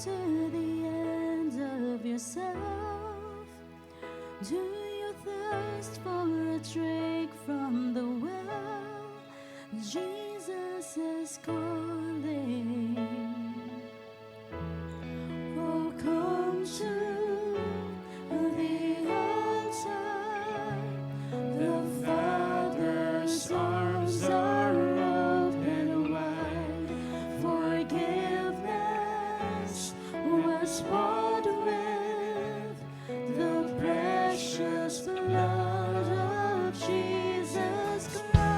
to the end of yourself? Do you thirst for a drink from the well? Jesus is calling. Oh, come to the altar. The Father's arms are open wide. Forgiveness was bought with the precious blood of Jesus Christ.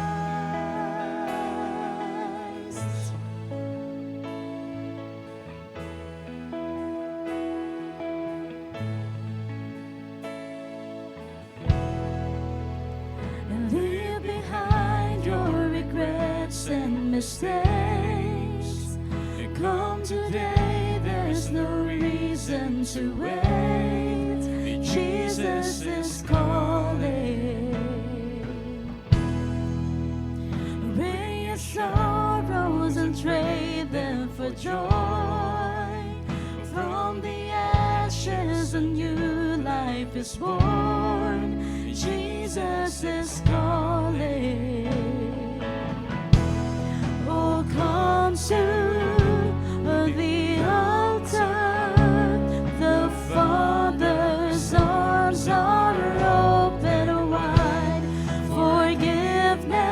And leave behind your regrets and mistakes. Come today, there's no reason to wait. Jesus is calling. Bring your sorrows and trade them for joy. From the ashes a new life is born. Jesus is calling. Oh, come to the altar. The Father's arms are open wide. Forgiveness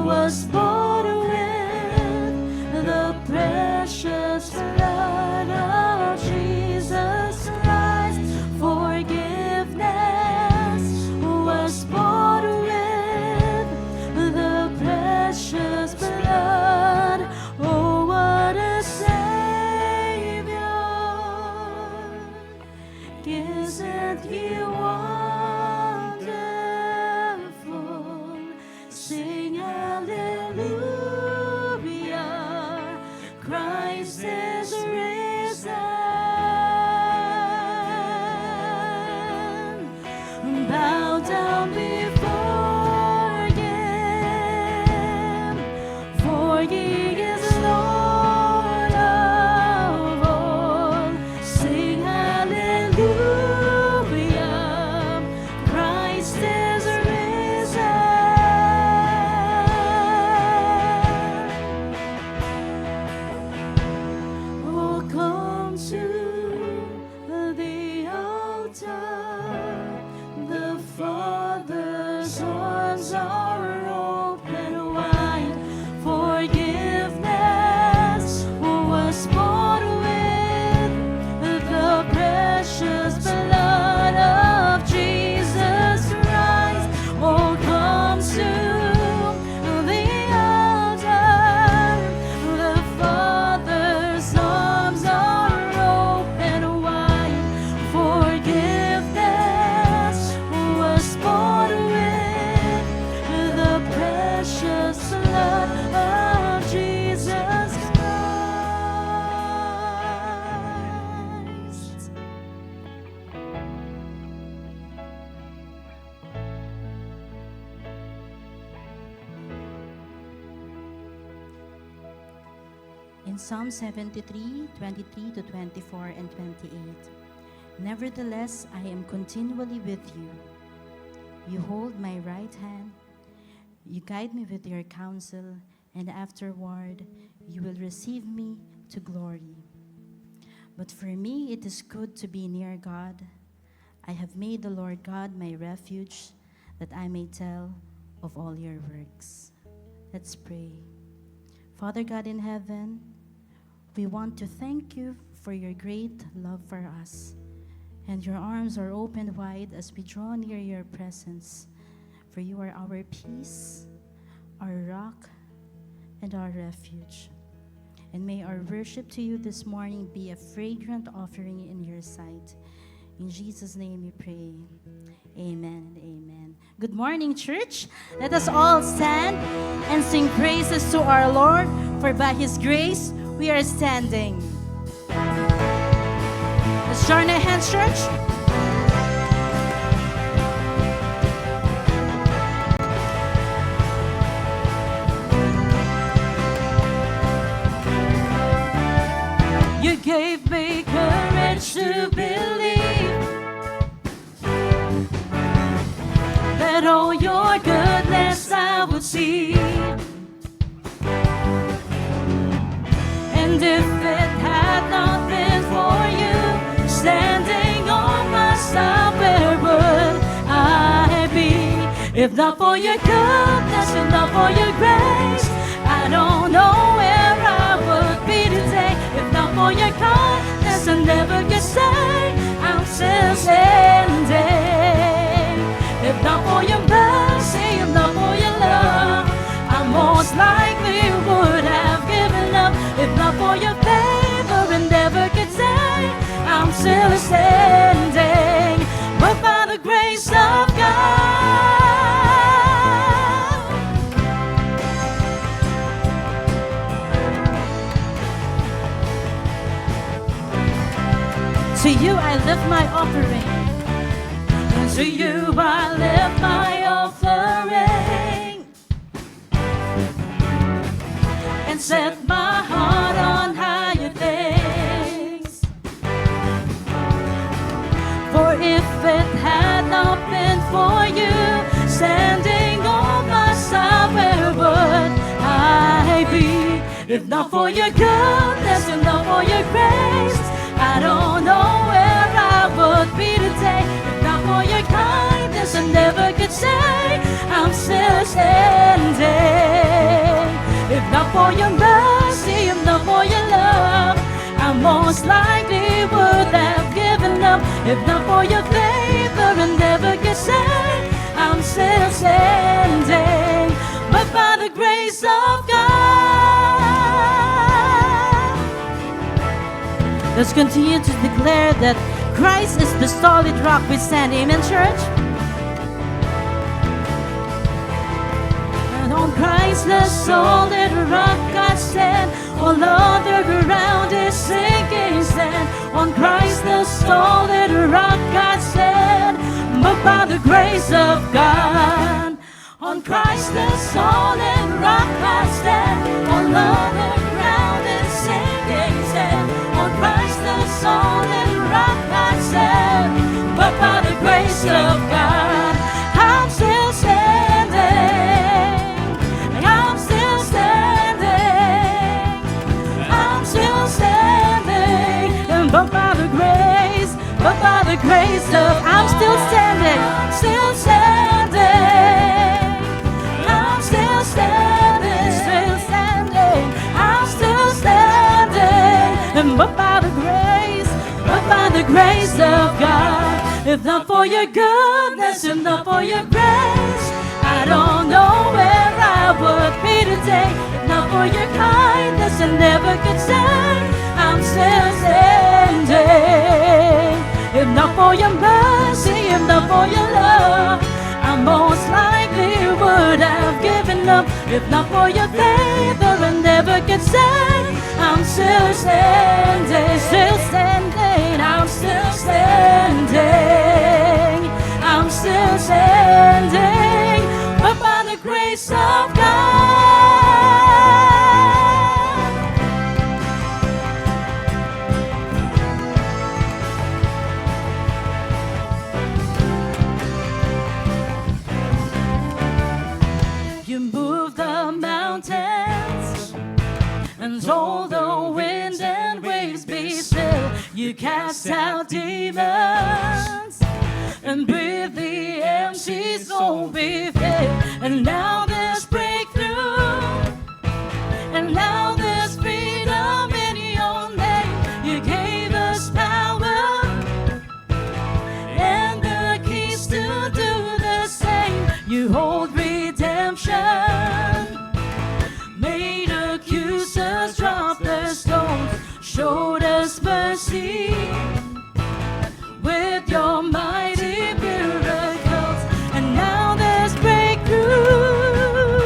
was bought with the precious blood of Jesus Christ. Forgiveness was bought with the precious blood. Oh, what a Savior! Isn't He wonderful? Sing hallelujah! Christ is risen. Bow down before Him, for He is Lord of all. Sing hallelujah! Christ is risen. Oh, come to the altar. The Father's arms are open wide. Forgiveness was bought with the precious blood of Jesus Christ. Oh, come to the altar. The Father's arms are open wide. Forgiveness was bought with the precious blood of Jesus Christ. In Psalm 73, 23 to 24 and 28, nevertheless, I am continually with you. You hold my right hand, you guide me with your counsel, and afterward you will receive me to glory. But for me it is good to be near God. I have made the Lord God my refuge, that I may tell of all your works. Let's pray. Father God in heaven, we want to thank you for your great love for us. And your arms are opened wide as we draw near your presence. For you are our peace, our rock, and our refuge. And may our worship to you this morning be a fragrant offering in your sight. In Jesus' name we pray. Amen and amen. Good morning, church. Let us all stand and sing praises to our Lord, for by His grace we are standing. Let's join our hands, church. You If not for your goodness, if not for your grace, I don't know where I would be today. If not for your kindness, I never could say I'm still standing. If not for your mercy, if not for your love, I most likely would have given up. If not for your favor, I never could say I'm still standing. But by the grace of God, to you I lift my offering. And to you I lift my offering. And set my heart on higher things. For if it had not been for you standing on my side, where would I be? If not for your goodness, if not for your grace, I don't know where I would be today. If not for your kindness, I never could say I'm still standing. If not for your mercy, if not for your love, I most likely would have given up. If not for your favor, I never could say I'm still standing. But by the grace of God, let's continue to declare that Christ is the solid rock we stand. Amen, church? And on Christ the solid rock I stand. All other ground is sinking sand. On Christ the solid rock I stand. But by the grace of God, on Christ the solid rock I stand. All other ground is sinking sand. On Christ the solid rock I stand. But by the grace of God, I'm still standing. I'm still standing. I'm still standing. But by the grace of, I'm still standing. Still standing. I'm still standing. Still standing. I'm still standing. But by the grace of God, if not for your goodness, if not for your grace, I don't know where I would be today. If not for your kindness, I never could say I'm still standing. If not for your mercy, if not for your love, I most likely would have given up. If not for your favor, I never could say I'm still standing. Still standing. I'm still standing. I'm still standing. But by the grace of God, you move the mountains and all the wind and waves be still. You cast out demons and breathe the empty soul be filled. And now there's breakthrough, and now there's freedom in your name. You gave us power and the keys to do the same. You hold redemption, made accusers drop their stones, showed us mercy with your mighty miracles. And now there's breakthrough,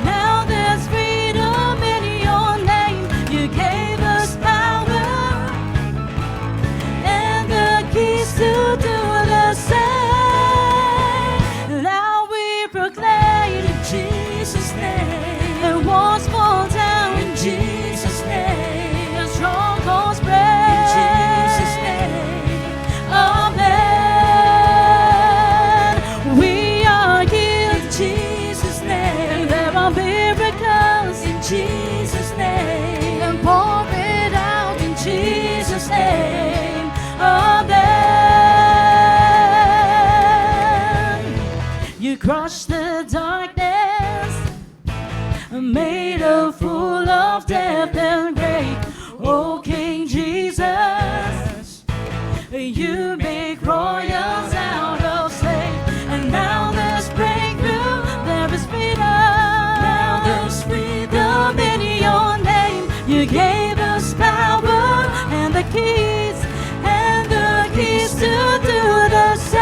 now there's freedom in your name. You gave us power and the keys to do the same. Now we proclaim in Jesus' name, the walls fall down in Jesus' name, the strongholds break. crushed the darkness, made a fool of death and grave. Oh, King Jesus, you make royals out of slaves. And now there's breakthrough, there is freedom. Now there's freedom in your name. You gave us power and the keys to do the same.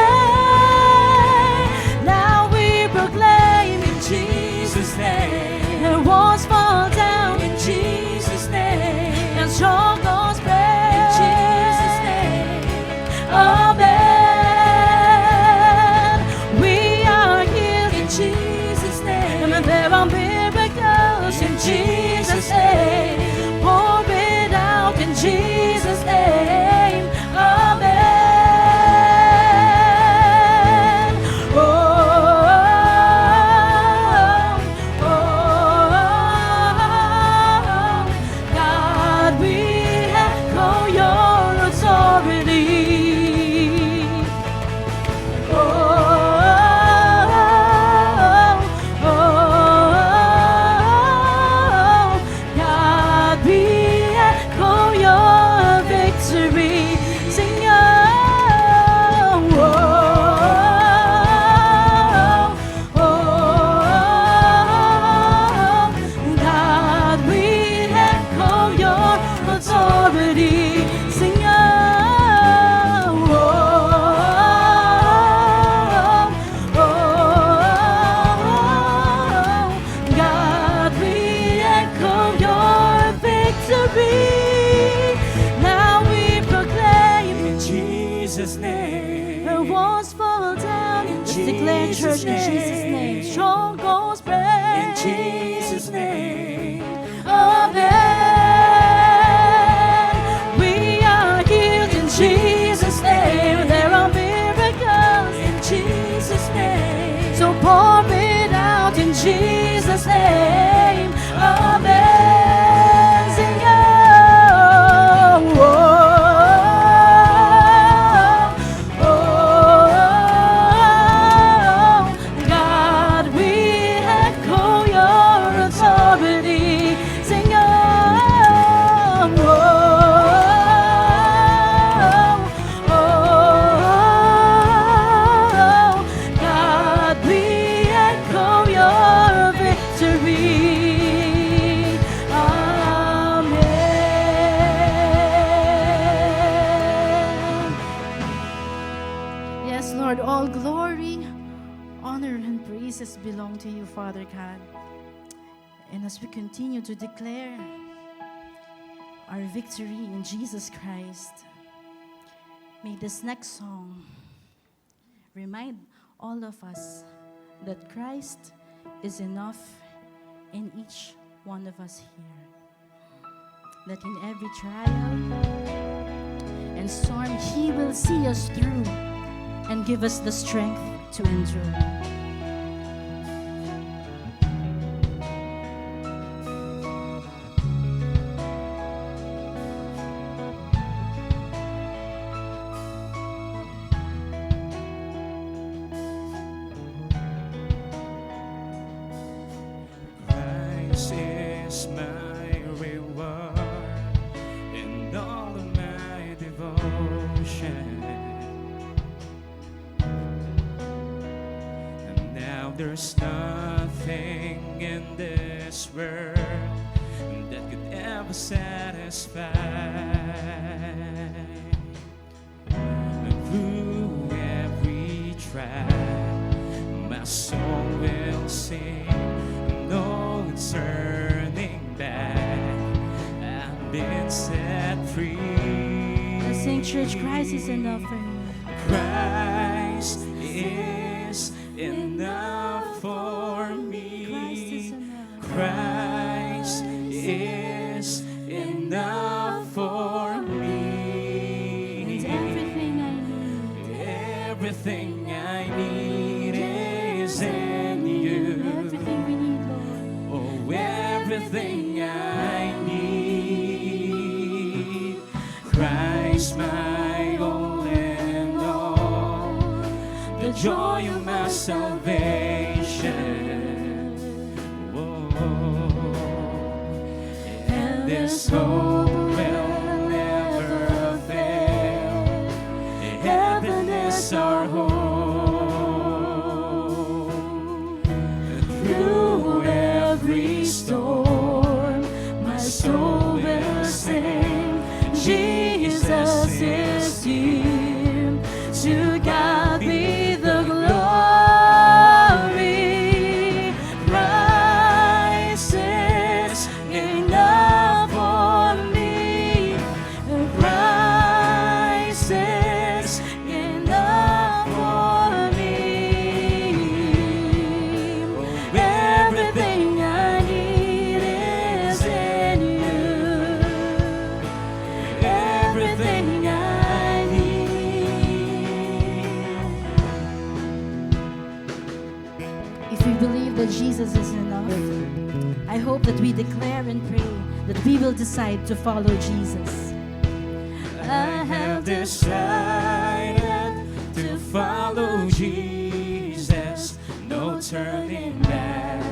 Now we proclaim in Jesus' name. And walls fall down in Jesus' name. And strongholds break in Jesus' name. Amen. We are healed in Jesus' name. And there are miracles in Jesus' name. Pour it out in Jesus' name. Amen. Church in Jesus' name. Strongholds break in Jesus' name. Amen. We are healed in Jesus' name. There are miracles in Jesus' name. So pour it out in Jesus' name. Amen. Sing oh. Belong to you, Father God. And as we continue to declare our victory in Jesus Christ, may this next song remind all of us that Christ is enough in each one of us here. That in every trial and storm, He will see us through and give us the strength to endure. There's nothing in this world that could ever satisfy. And through every trial, my soul will sing, no turning back. I've been set free. Let's sing, church. Christ is enough for me. Christ is enough for me. Christ is enough for me. And everything I need is in you. Everything we need, Lord. Oh, everything I need. Christ, my all and all. The joy of my salvation. hope will never fail. Heaven is our home. Through every storm, my soul will sing. Jesus is here. To God be the glory. Christ is enough for me. Christ is enough for me. Everything I need is in you. Everything I If we believe that Jesus is enough, I hope that we declare and pray that we will decide to follow Jesus. I have decided to follow Jesus. No turning back,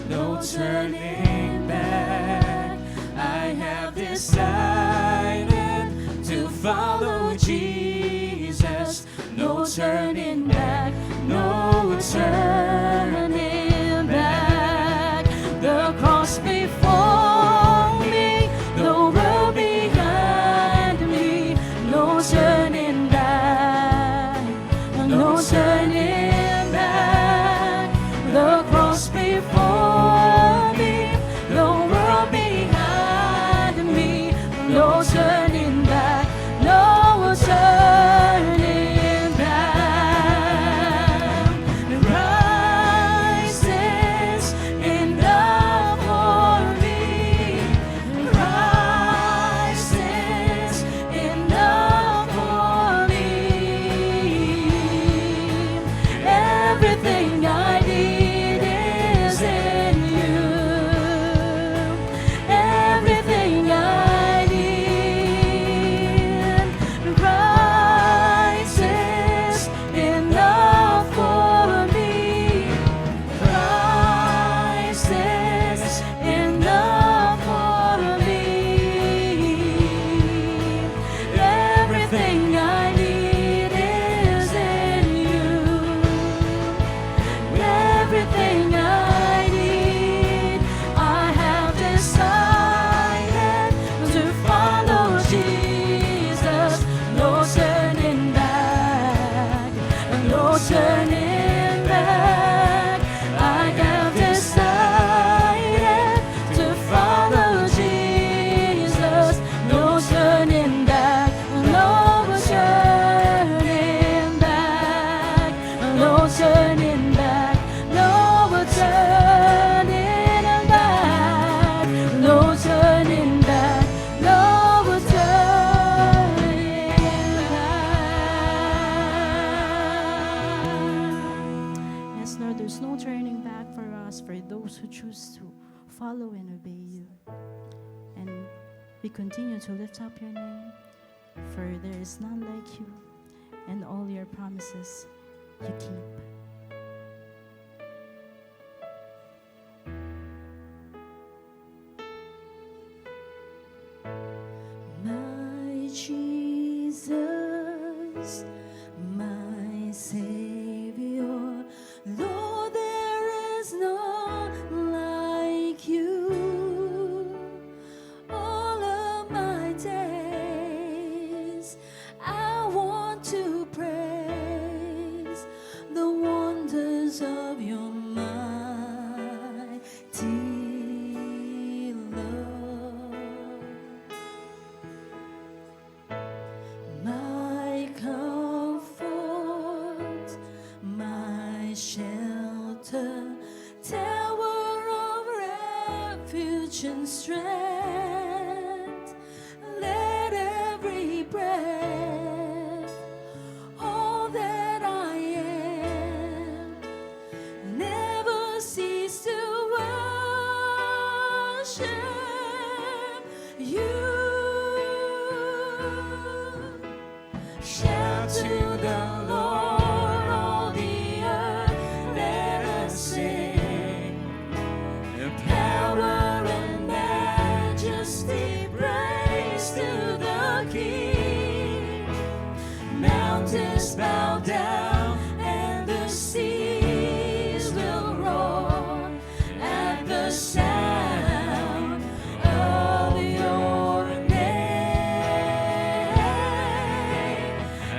no turning back. I have decided to follow Jesus. No turning back, no turning back. The cross before me, the world behind me. No turning back, no turning back. The cross before me, the world behind me. No turning back, no turning back. Christ is enough for me. Christ is enough for me. Everything I need is in you. Everything I need. Christ is enough for me. Christ is enough for me. Everything I need is in you. Everything I need, I have decided to follow Jesus. No turning back, no turning back. I have decided to follow Jesus. No turning back, no turning back, no turning back, no turning back, no turning back, no turning back. Yes, Lord, there's no turning back for us, for those who choose to follow and obey you. And we continue to lift up your name, for there is none like you, and all your promises you keep. My Jesus, my Savior, Lord, there is none like you. All of my days, I want to praise the wonders of your mighty love. My comfort, my shelter, tower of refuge and strength. Let every breath, all that I am, never cease to worship you. Shout to the Lord, all the earth, let us sing. The power and majesty mountains bow down and the seas will roar at the sound of your name.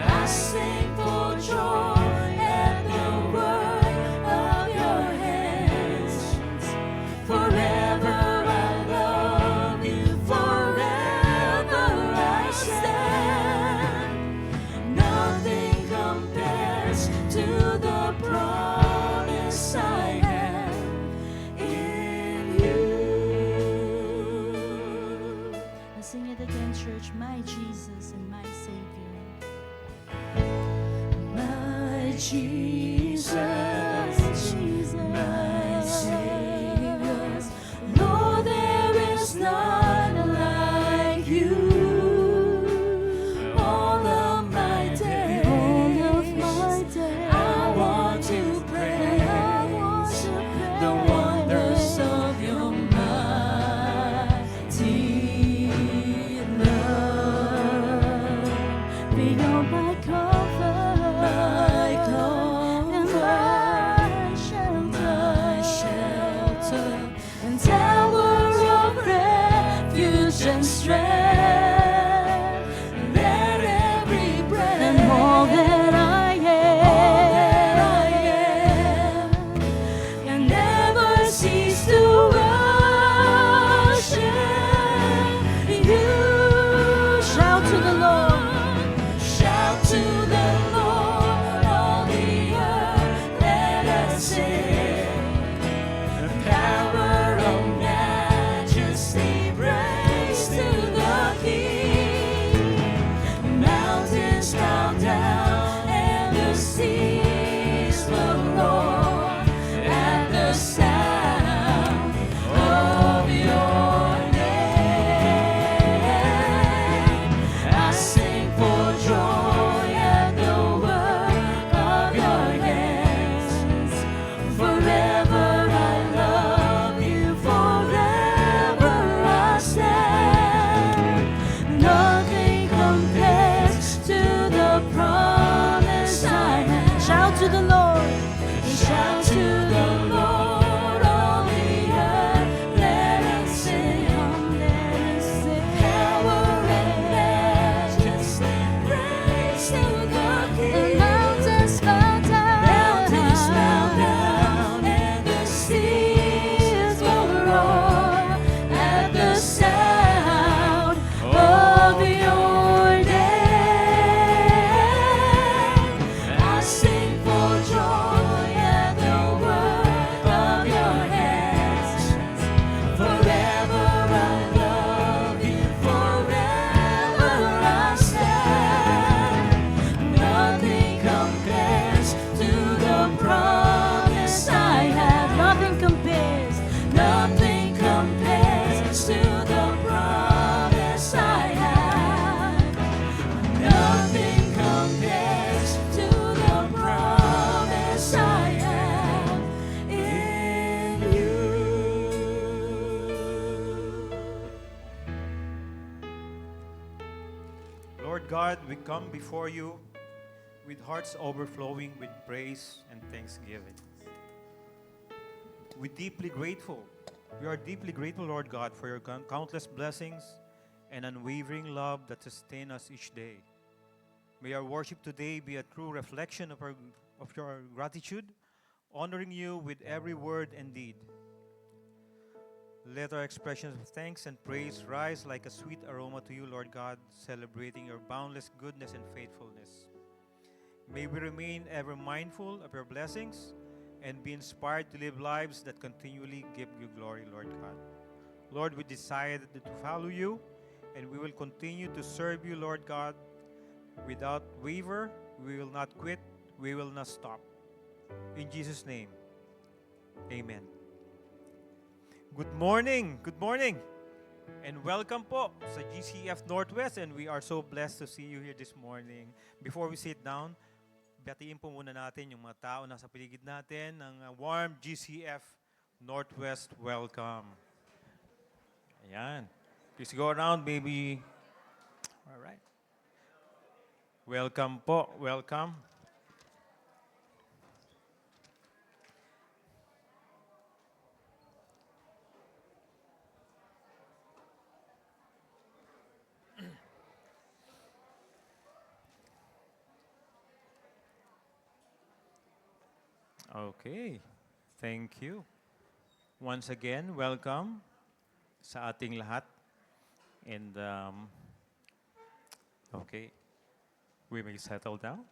I sing for joy at the work of your hands. Forever I love you, forever I stand. Nothing compares to the promise I have in you. Let's sing it again, church. My Jesus and my Savior. My Jesus, my Savior, Lord, there is none like you. All of my days, I want to praise the wonders of your mighty love. Be on my comfort, and my shelter, and tower of refuge and strength. Let every breath and all that I am, can never cease to worship you. shout to the Lord. Shout to the Lord, all the earth, let us sing. The power of majesty, praise to the King. Mountains bow down and the seas will roar at the sound of your name. I sing for joy at the work of your hands. Forever I love you, forever I stand. Nothing compares to the promise I have. Shout to the Lord. Shout to the Lord, all the earth, let us sing. Power and majesty, praise to the King. Mountains bow Mountains bow down, down and the seas will roar at the sound of your name. I sing for joy at the work of your hands. Forever I love you, forever I stand. Nothing compares to the promise I have. nothing compares. Nothing compares to the promise I have. Nothing compares to the promise I have in you. Lord God, we come before you with hearts overflowing with praise and thanksgiving. We're deeply grateful. We are deeply grateful, Lord God, for your countless blessings and unwavering love that sustain us each day. May our worship today be a true reflection of your gratitude, honoring you with every word and deed. Let our expressions of thanks and praise rise like a sweet aroma to you, Lord God, celebrating your boundless goodness and faithfulness. May we remain ever mindful of your blessings and be inspired to live lives that continually give you glory, Lord God. Lord, we decided to follow you, and we will continue to serve you, Lord God, without waver. We will not quit. We will not stop. In Jesus' name, amen. Good morning. Good morning. And welcome po sa GCF Northwest, and we are so blessed to see you here this morning. Before we sit down, batiin po muna natin yung mga tao na sa paligid natin ng warm GCF Northwest welcome. Ayan. Please go around, baby. All right. Welcome po, welcome. Okay, thank you. Once again, welcome sa ating lahat. And okay, we may settle down.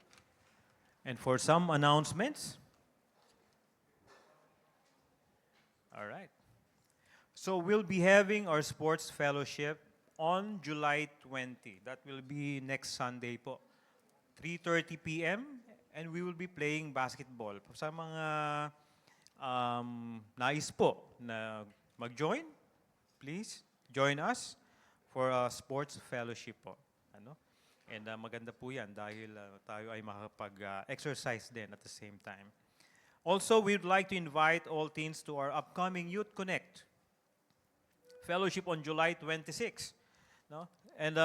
And for some announcements, all right. So we'll be having our sports fellowship on July 20. That will be next Sunday po. 3:30 p.m. and we will be playing basketball. Sa mga nais po na mag-join, please join us for a sports fellowship po. Ano? And maganda po yan dahil tayo ay makapag-exercise din at the same time. Also, we'd like to invite all teens to our upcoming Youth Connect fellowship on July 26. No? And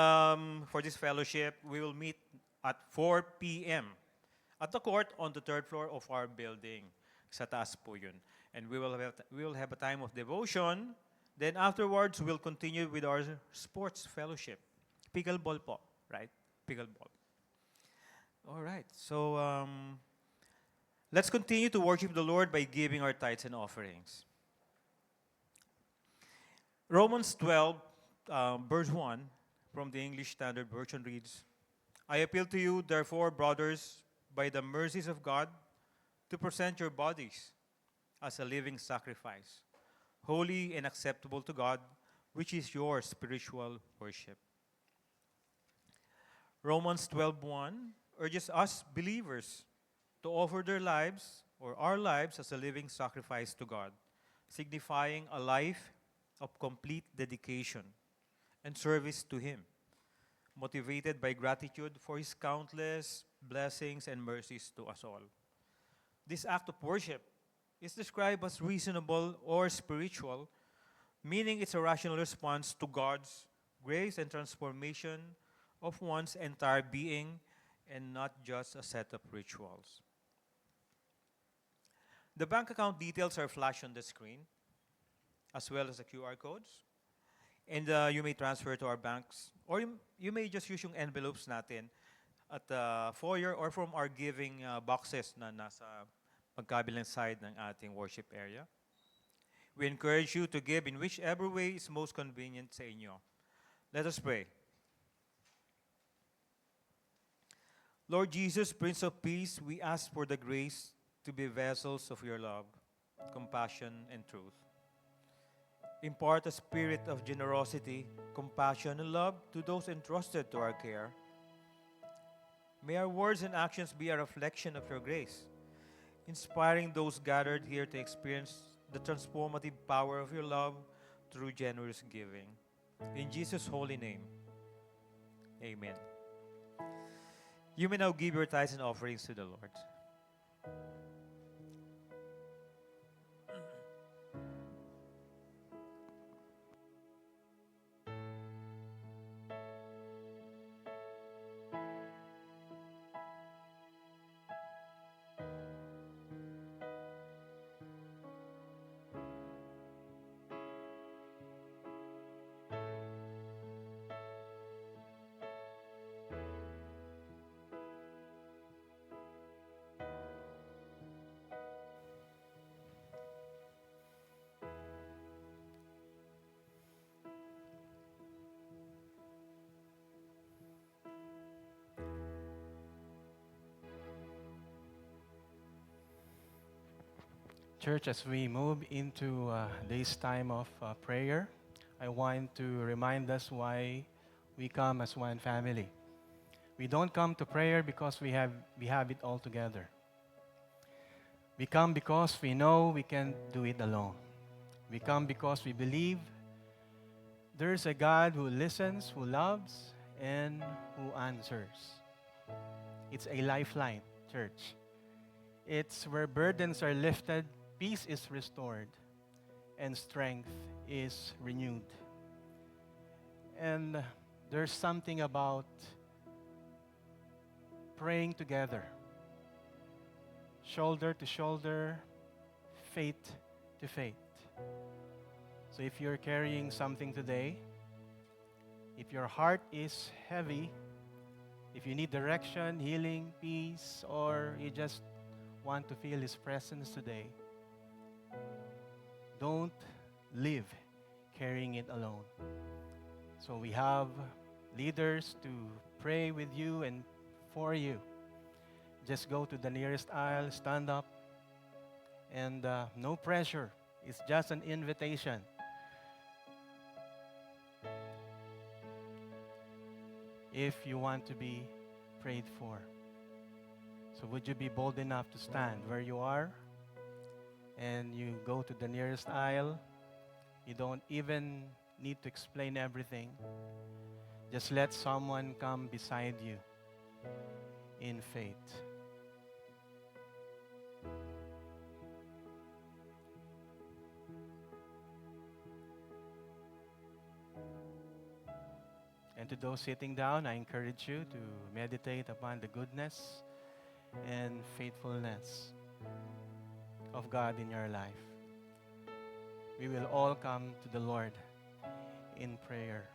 for this fellowship, we will meet at 4 p.m. at the court on the third floor of our building. Sa taas po yun. And we will have a time of devotion. Then afterwards, we'll continue with our sports fellowship. Pickleball po, right? Pickleball. All right. So let's continue to worship the Lord by giving our tithes and offerings. Romans 12, verse 1 from the English Standard Version reads, I appeal to you, therefore, brothers, by the mercies of God, to present your bodies as a living sacrifice, holy and acceptable to God, which is your spiritual worship. Romans 12:1 urges us believers to offer their lives or our lives as a living sacrifice to God, signifying a life of complete dedication and service to Him, motivated by gratitude for His countless blessings and mercies to us all. This act of worship is described as reasonable or spiritual, meaning it's a rational response to God's grace and transformation of one's entire being and not just a set of rituals. The bank account details are flashed on the screen, as well as the QR codes. And you may transfer to our banks, or you may just use yung envelopes natin at the foyer or from our giving boxes na nasa magkabilang side ng ating worship area. We encourage you to give in whichever way is most convenient sa inyo. Let us pray. Lord Jesus, Prince of Peace, we ask for the grace to be vessels of your love, compassion, and truth. Impart a spirit of generosity, compassion, and love to those entrusted to our care. May our words and actions be a reflection of your grace, inspiring those gathered here to experience the transformative power of your love through generous giving. In Jesus' holy name, amen. You may now give your tithes and offerings to the Lord. Church, as we move into this time of prayer, I want to remind us why we come as one family. We don't come to prayer because we have it all together. We come because we know we can't do it alone. We come because we believe there's a God who listens, who loves, and who answers. It's a lifeline, church. It's where burdens are lifted, peace is restored, and strength is renewed. And there's something about praying together, shoulder to shoulder, faith to faith. So if you're carrying something today, if your heart is heavy, if you need direction, healing, peace, or you just want to feel His presence today, don't live carrying it alone. So we have leaders to pray with you and for you. Just go to the nearest aisle, stand up, and no pressure. It's just an invitation. If you want to be prayed for. So would you be bold enough to stand where you are and you go to the nearest aisle? You don't even need to explain everything. Just let someone come beside you in faith. And to those sitting down, I encourage you to meditate upon the goodness and faithfulness of God in your life. We will all come to the Lord in prayer.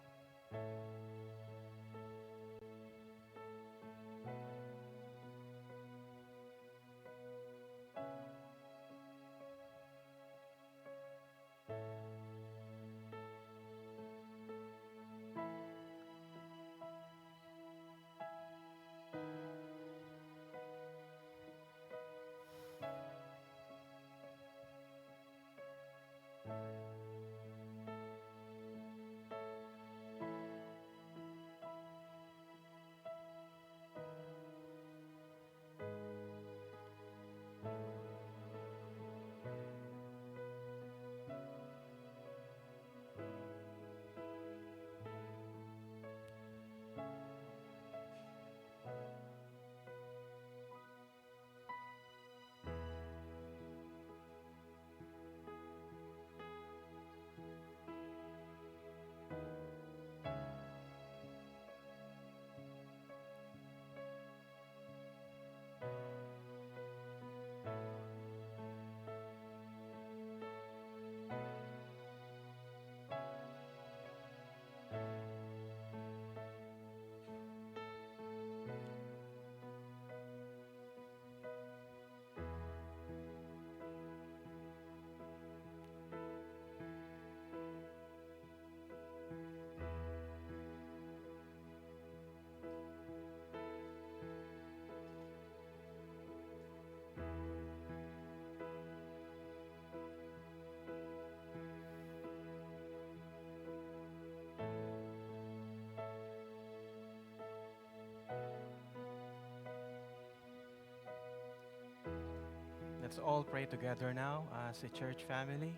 Let's all pray together now as a church family.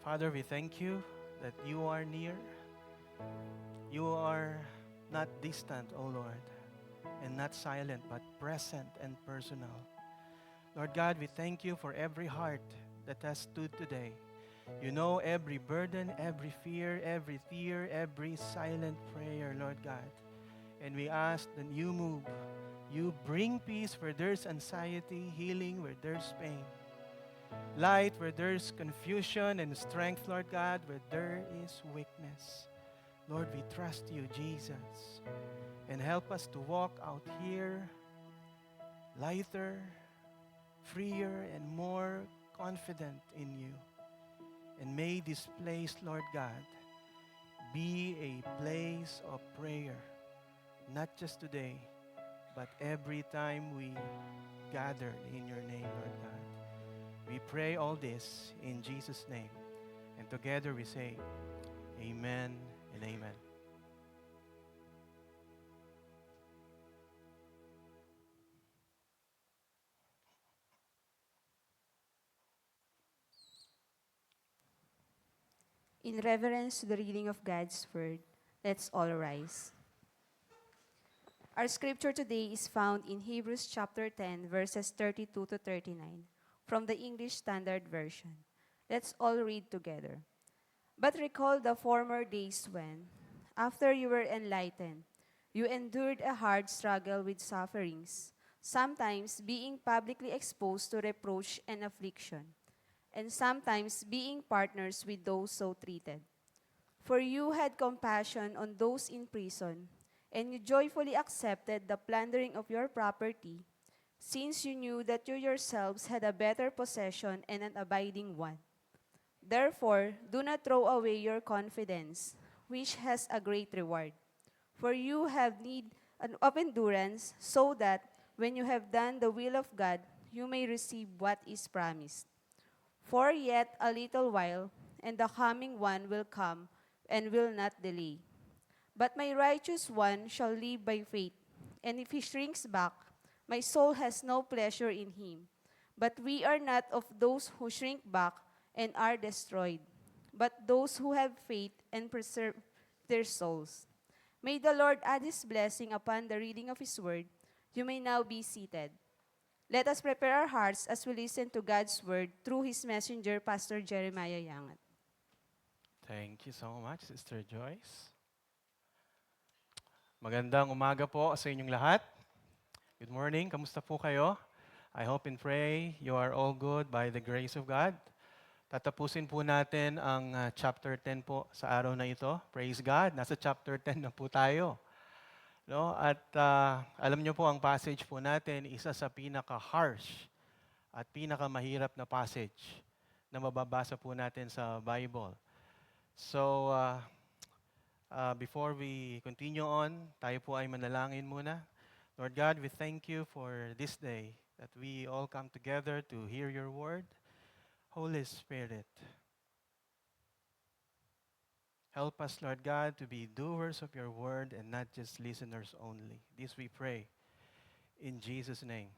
Father, we thank you that you are near. You are not distant, O Lord, and not silent, but present and personal. Lord God, we thank you for every heart that has stood today. You know every burden, every fear, every tear, every silent prayer, Lord God. And we ask that you move. You bring peace where there's anxiety, healing where there's pain, light where there's confusion, and strength, Lord God, where there is weakness. Lord, we trust you, Jesus, and help us to walk out here lighter, freer, and more confident in you. And may this place, Lord God, be a place of prayer, not just today, but every time we gather in your name, Lord God. We pray all this in Jesus' name. And together we say, amen and amen. In reverence to the reading of God's Word, let's all rise. Our scripture today is found in Hebrews chapter 10, verses 32 to 39, from the English Standard Version. Let's all read together. But recall the former days when, after you were enlightened, you endured a hard struggle with sufferings, sometimes being publicly exposed to reproach and affliction, and sometimes being partners with those so treated. For you had compassion on those in prison, and you joyfully accepted the plundering of your property, since you knew that you yourselves had a better possession and an abiding one. Therefore, do not throw away your confidence, which has a great reward. For you have need of endurance, so that when you have done the will of God, you may receive what is promised. For yet a little while, and the coming one will come and will not delay. But my righteous one shall live by faith, and if he shrinks back, my soul has no pleasure in him. But we are not of those who shrink back and are destroyed, but those who have faith and preserve their souls. May the Lord add his blessing upon the reading of his word. You may now be seated. Let us prepare our hearts as we listen to God's word through his messenger, Pastor Jeremiah Yangat. Thank you so much, Sister Joyce. Magandang umaga po sa inyong lahat. Good morning. Kamusta po kayo? I hope and pray you are all good by the grace of God. Tatapusin po natin ang chapter 10 po sa araw na ito. Praise God. Nasa chapter 10 na po tayo. No? At alam niyo po ang passage po natin, isa sa pinaka-harsh at pinaka-mahirap na passage na mababasa po natin sa Bible. So, before we continue on, tayo po ay manalangin muna. Lord God, we thank you for this day that we all come together to hear your word. Holy Spirit, help us, Lord God, to be doers of your word and not just listeners only. This we pray in Jesus' name.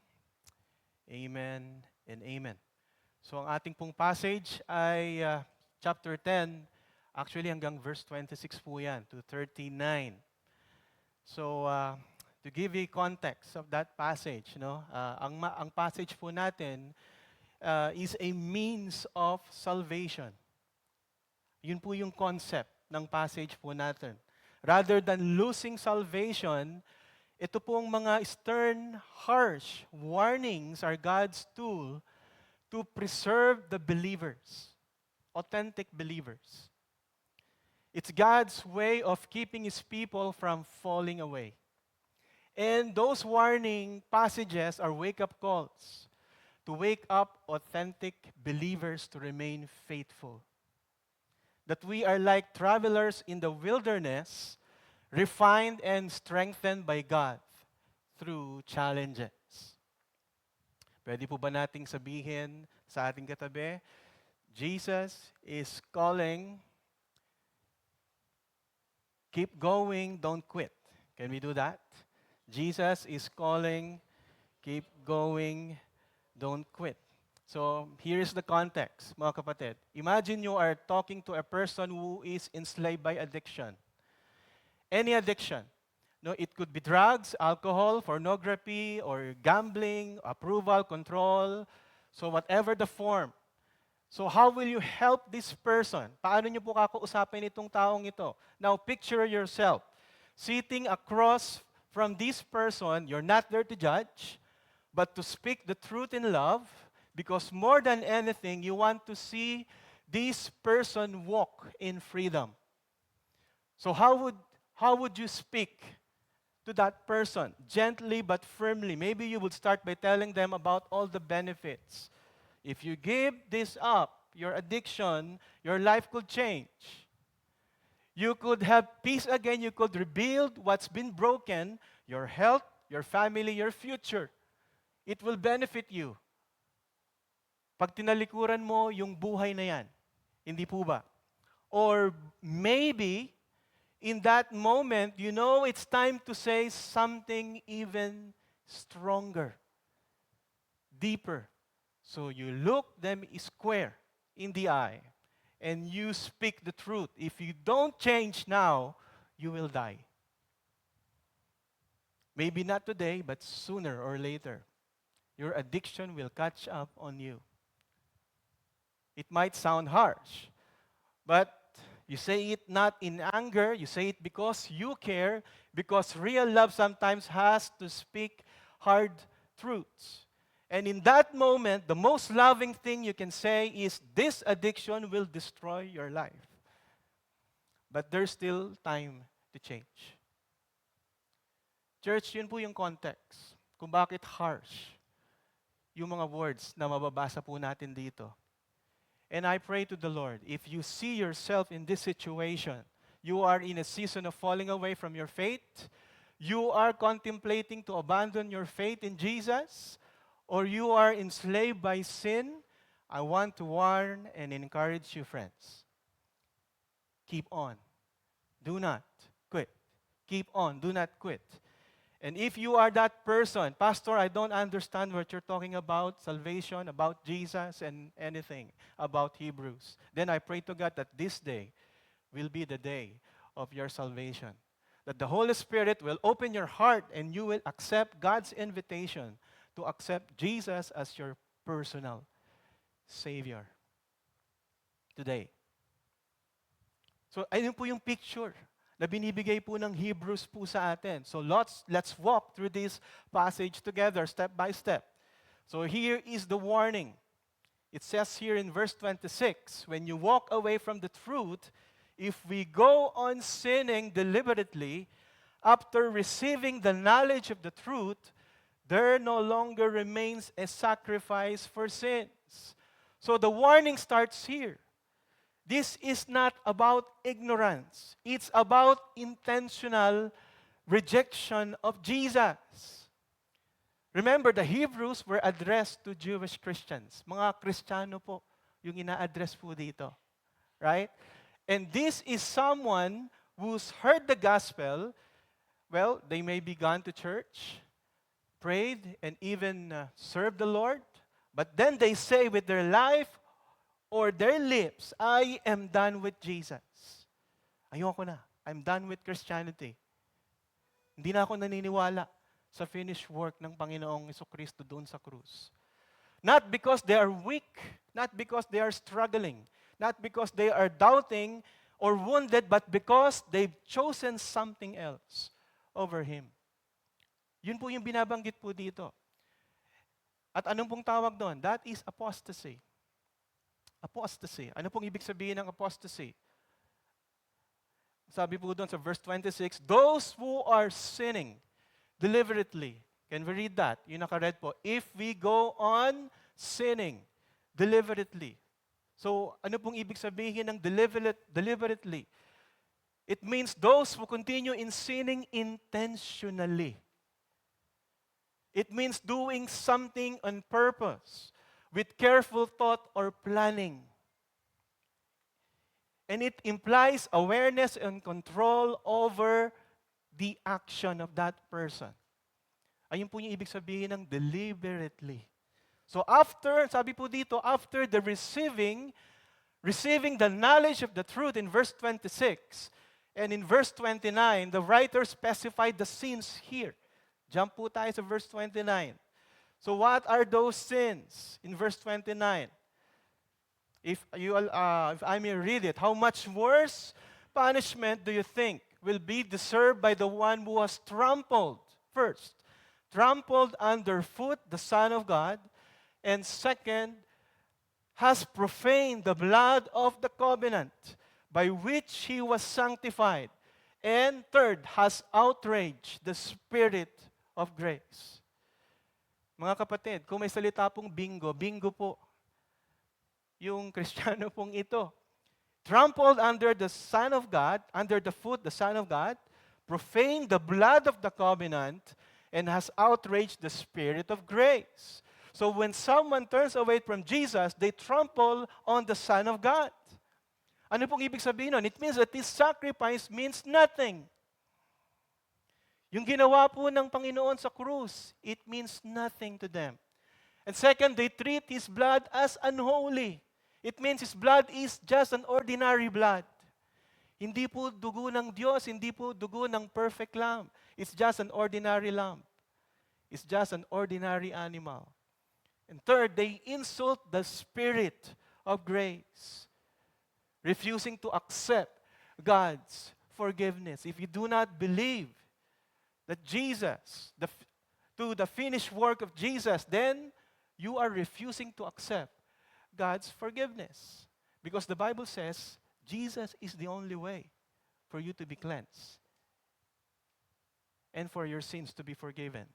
Amen and amen. So ang ating pong passage ay chapter 10, actually hanggang verse 26 po yan, to 39. So, to give a context of that passage, no, ang passage po natin is a means of salvation. Yun po yung concept ng passage po natin. Rather than losing salvation, ito pong mga stern, harsh warnings are God's tool to preserve the believers, authentic believers. It's God's way of keeping his people from falling away. And those warning passages are wake-up calls to wake up authentic believers to remain faithful. That we are like travelers in the wilderness, refined and strengthened by God through challenges. Pwede po ba nating sabihin sa ating katabi, Jesus is calling, keep going, don't quit. Can we do that? Jesus is calling, keep going, don't quit. So here's the context, mga kapatid. Imagine you are talking to a person who is enslaved by addiction. Any addiction. No, it could be drugs, alcohol, pornography, or gambling, approval, control. So whatever the form. So how will you help this person? Paano niyo po kakausapin itong taong ito? Now picture yourself sitting across from this person. You're not there to judge, but to speak the truth in love, because more than anything, you want to see this person walk in freedom. So how would you speak to that person? Gently but firmly. Maybe you would start by telling them about all the benefits. If you give this up, your addiction, your life could change. You could have peace again. You could rebuild what's been broken, your health, your family, your future. It will benefit you. Pag tinalikuran mo yung buhay na yan, hindi po ba? Or maybe, in that moment, you know it's time to say something even stronger, deeper. So you look them square in the eye and you speak the truth. If you don't change now, you will die. Maybe not today, but sooner or later. Your addiction will catch up on you. It might sound harsh, but you say it not in anger, you say it because you care, because real love sometimes has to speak hard truths. And in that moment, the most loving thing you can say is, this addiction will destroy your life. But there's still time to change. Church, yun po yung context kung bakit harsh yung mga words na mababasa po natin dito. And I pray to the Lord, if you see yourself in this situation, you are in a season of falling away from your faith, you are contemplating to abandon your faith in Jesus, or you are enslaved by sin, I want to warn and encourage you, friends. Keep on. Do not quit. Keep on. Do not quit. And if you are that person, Pastor, I don't understand what you're talking about, salvation, about Jesus, and anything about Hebrews, then I pray to God that this day will be the day of your salvation. That the Holy Spirit will open your heart and you will accept God's invitation to accept Jesus as your personal Savior today. So, ayun po yung picture na binibigay po ng Hebrews po sa atin. So, let's walk through this passage together, step by step. So, here is the warning. It says here in verse 26, when you walk away from the truth, if we go on sinning deliberately, after receiving the knowledge of the truth, there no longer remains a sacrifice for sins. So the warning starts here. This is not about ignorance. It's about intentional rejection of Jesus. Remember, the Hebrews were addressed to Jewish Christians. Mga Kristiyano po yung ina-address po dito. Right? And this is someone who's heard the gospel. Well, they may be gone to church, prayed, and even served the Lord. But then they say with their life or their lips, I am done with Jesus. Ayoko na. I'm done with Christianity. Hindi na ako naniniwala sa finished work ng Panginoong Jesucristo doon sa krus. Not because they are weak, not because they are struggling, not because they are doubting or wounded, but because they've chosen something else over Him. Yun po yung binabanggit po dito. At anong pong tawag doon? That is apostasy. Apostasy. Ano pong ibig sabihin ng apostasy? Sabi po doon sa verse 26, those who are sinning deliberately. Can we read that? Yung naka-read po. If we go on sinning deliberately. So, ano pong ibig sabihin ng deliberately? It means those who continue in sinning intentionally. It means doing something on purpose, with careful thought or planning. And it implies awareness and control over the action of that person. Ayun po yung ibig sabihin ng deliberately. So after, sabi po dito, after the receiving the knowledge of the truth in verse 26, and in verse 29, the writer specified the sins here. Jump po tayo sa verse 29. So what are those sins in verse 29? If I may read it, how much worse punishment do you think will be deserved by the one who has trampled underfoot the Son of God, and second, has profaned the blood of the covenant by which He was sanctified, and third, has outraged the Spirit of grace. Mga kapatid, kung may salita pong bingo po yung Kristiyano pong ito. Trampled under the Son of God, under the foot the Son of God, profaned the blood of the covenant, and has outraged the Spirit of grace. So when someone turns away from Jesus, they trample on the Son of God. Ano pong ibig sabihin nun? It means that this sacrifice means nothing. Yung ginawa po ng Panginoon sa krus, it means nothing to them. And second, they treat His blood as unholy. It means His blood is just an ordinary blood. Hindi po dugo ng Diyos, hindi po dugo ng perfect lamb. It's just an ordinary lamb. It's just an ordinary animal. And third, they insult the Spirit of grace, refusing to accept God's forgiveness. If you do not believe that Jesus, to the finished work of Jesus, then you are refusing to accept God's forgiveness. Because the Bible says Jesus is the only way for you to be cleansed and for your sins to be forgiven.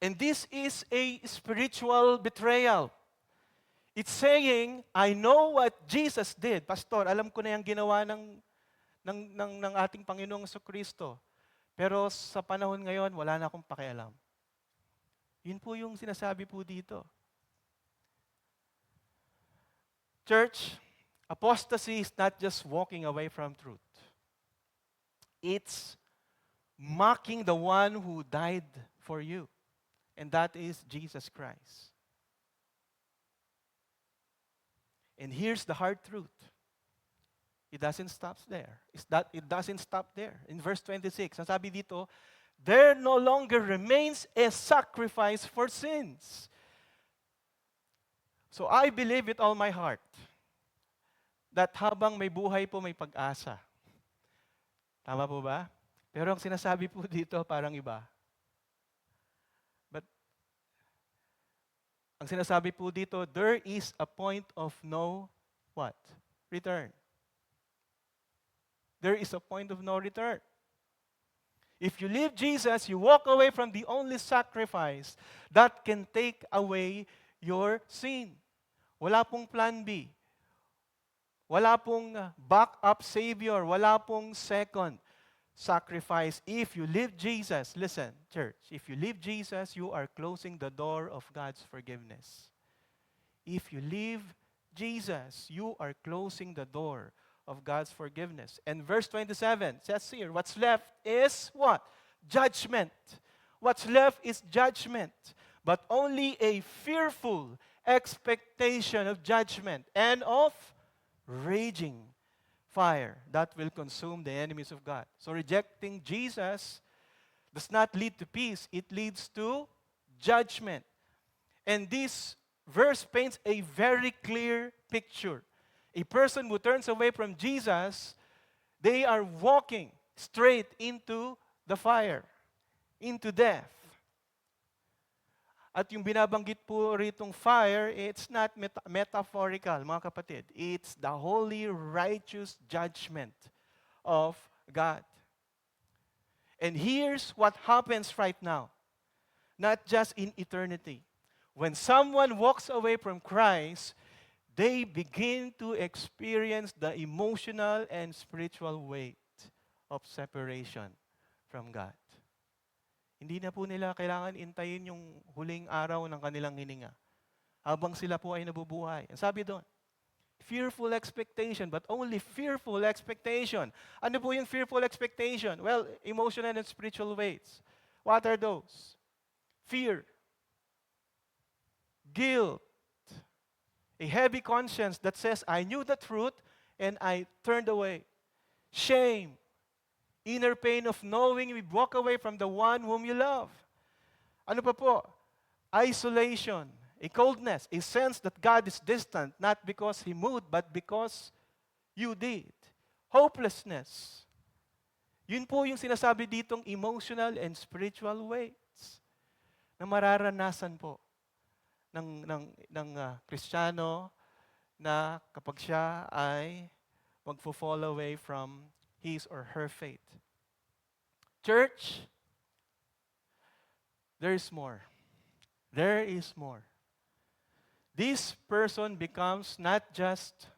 And this is a spiritual betrayal. It's saying, I know what Jesus did. Pastor, alam ko na yung ginawa ng ating Panginoong Kristo. Pero sa panahon ngayon, wala na akong pakialam. Yun po yung sinasabi po dito. Church, apostasy is not just walking away from truth. It's mocking the one who died for you. And that is Jesus Christ. And here's the hard truth. It doesn't stop there. It doesn't stop there. In verse 26, ang sabi dito, there no longer remains a sacrifice for sins. So I believe with all my heart that habang may buhay po, may pag-asa. Tama po ba? Pero ang sinasabi po dito parang iba. But ang sinasabi po dito, there is a point of no what? Return. There is a point of no return. If you leave Jesus, you walk away from the only sacrifice that can take away your sin. Wala pong plan B. Wala pong backup savior. Wala pong second sacrifice. If you leave Jesus, listen, church, if you leave Jesus, you are closing the door of God's forgiveness. If you leave Jesus, you are closing the door of God's forgiveness. And verse 27 says here, what's left is what? Judgment. What's left is judgment. But only a fearful expectation of judgment and of raging fire that will consume the enemies of God. So rejecting Jesus does not lead to peace. It leads to judgment. And this verse paints a very clear picture. A person who turns away from Jesus, they are walking straight into the fire, into death. At yung binabanggit po ritong fire, it's not metaphorical, mga kapatid. It's the holy, righteous judgment of God. And here's what happens right now, not just in eternity. When someone walks away from Christ, they begin to experience the emotional and spiritual weight of separation from God. Hindi na po nila kailangan intayin yung huling araw ng kanilang hininga habang sila po ay nabubuhay. Ang sabi doon, fearful expectation, but only fearful expectation. Ano po yung fearful expectation? Well, emotional and spiritual weights. What are those? Fear, guilt, a heavy conscience that says, I knew the truth and I turned away. Shame, inner pain of knowing we walk away from the one whom you love. Ano pa po? Isolation, a coldness, a sense that God is distant, not because He moved, but because you did. Hopelessness. Yun po yung sinasabi ditong emotional and spiritual weights na mararanasan po ng Kristiyano na kapag siya ay mag-fall away from his or her faith. Church, there is more. There is more. This person becomes not just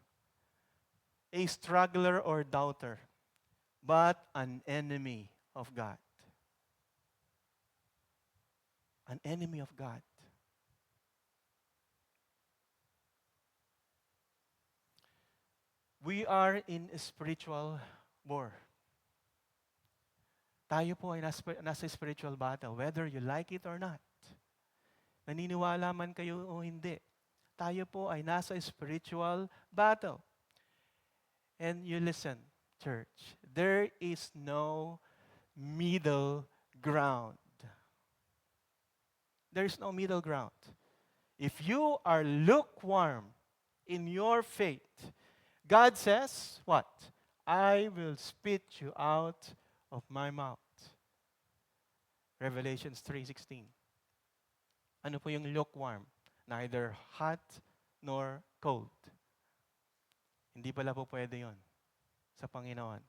a struggler or doubter, but an enemy of God. An enemy of God. We are in a spiritual war. Tayo po ay nasa spiritual battle, whether you like it or not. Naniniwala man kayo o hindi. Tayo po ay nasa spiritual battle. And you listen, church, there is no middle ground. There is no middle ground. If you are lukewarm in your faith, God says, what? I will spit you out of my mouth. Revelations 3:16. Ano po yung lukewarm? Neither hot nor cold. Hindi pala po pwede yon sa Panginoon.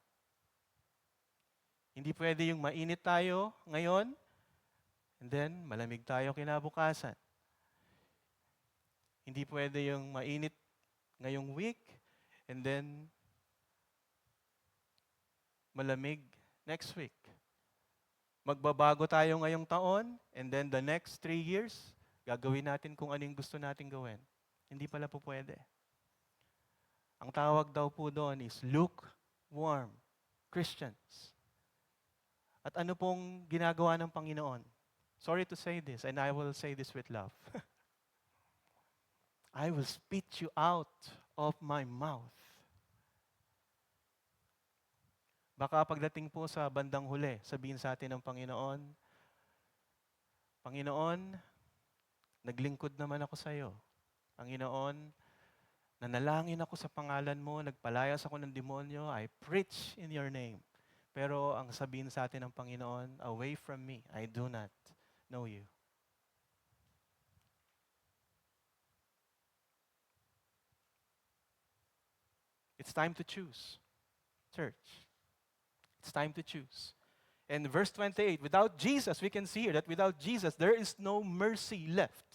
Hindi pwede yung mainit tayo ngayon, and then malamig tayo kinabukasan. Hindi pwede yung mainit ngayong week, and then malamig next week. Magbabago tayo ngayong taon, and then the next 3 years, gagawin natin kung ano yung gusto natin gawin. Hindi pala po pwede. Ang tawag daw po doon is lukewarm Christians. At ano pong ginagawa ng Panginoon? Sorry to say this, and I will say this with love. I will spit you out of my mouth. Baka pagdating po sa bandang huli, sabihin sa atin ng Panginoon, Panginoon, naglingkod naman ako sa iyo. Panginoon, nanalangin ako sa pangalan mo, nagpalayas ako ng demonyo, I preach in your name. Pero ang sabihin sa atin ng Panginoon, away from me, I do not know you. It's time to choose, church. It's time to choose. And verse 28, without Jesus, we can see here that without Jesus, there is no mercy left.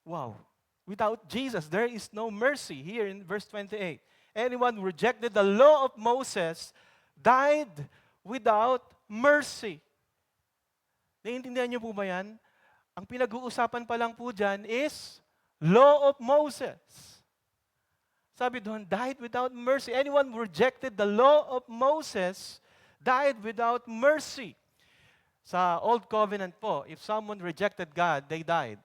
Wow. Without Jesus, there is no mercy here in verse 28. Anyone who rejected the law of Moses died without mercy. Naiintindihan niyo po ba yan? Ang pinag-uusapan pa lang po dyan is law of Moses. Sabi doon, died without mercy. Anyone who rejected the law of Moses died without mercy. Sa Old Covenant po, if someone rejected God, they died.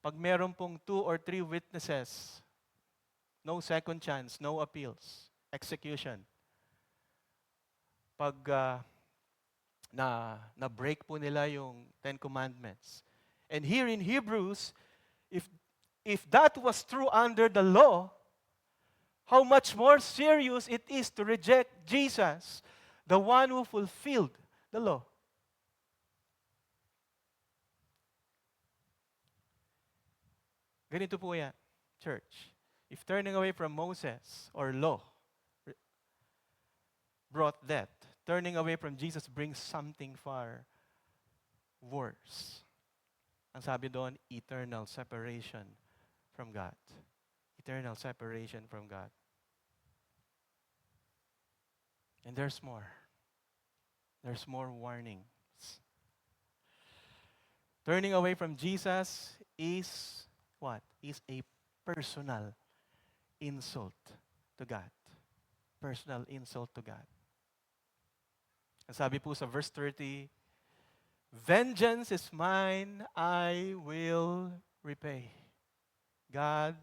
Pag meron pong 2 or 3 witnesses, no second chance, no appeals, execution. Pag na-break po nila yung 10 Commandments. And here in Hebrews, if that was true under the law, how much more serious it is to reject Jesus, the one who fulfilled the law. Ganito po yan, church. If turning away from Moses or law brought death, turning away from Jesus brings something far worse. Ang sabi doon, eternal separation from God. Eternal separation from God. And there's more. There's more warnings. Turning away from Jesus is what? Is a personal insult to God. Personal insult to God. Ang sabi po sa verse 30, vengeance is mine, I will repay. God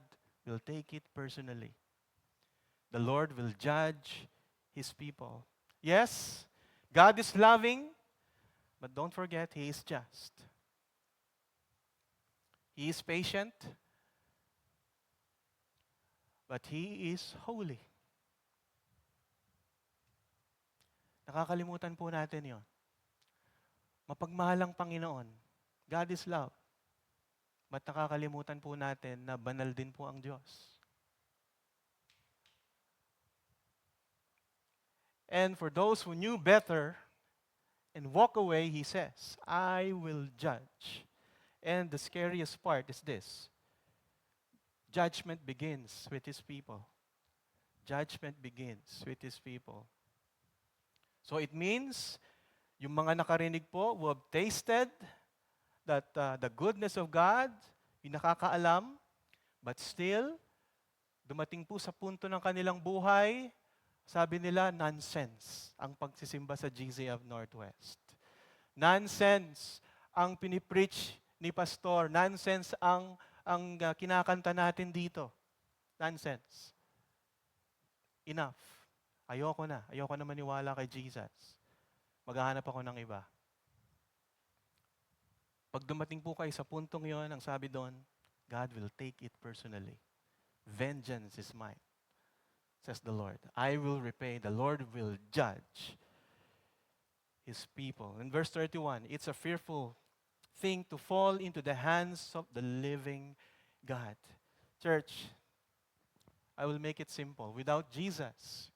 will take it personally. The Lord will judge His people. Yes, God is loving, but don't forget, He is just. He is patient, but He is holy. Nakakalimutan po natin yon. Mapagmahal ang Panginoon. God is love. But nakakalimutan po natin na banal din po ang Diyos. And for those who knew better and walk away, He says, I will judge. And the scariest part is this. Judgment begins with His people. Judgment begins with His people. So it means, yung mga nakarinig po who have tasted that the goodness of God, yung nakakaalam, but still, dumating po sa punto ng kanilang buhay, sabi nila, nonsense ang pagsisimba sa GCF Northwest. Nonsense ang pinipreach ni Pastor. Nonsense ang kinakanta natin dito. Nonsense. Enough. Ayoko na. Ayoko na maniwala kay Jesus. Maghahanap ako ng iba. Pag dumating po kayo sa puntong yon, ang sabi doon, God will take it personally. Vengeance is mine, says the Lord. I will repay. The Lord will judge. His people. In verse 31, it's a fearful thing to fall into the hands of the living God. Church, I will make it simple. Without Jesus,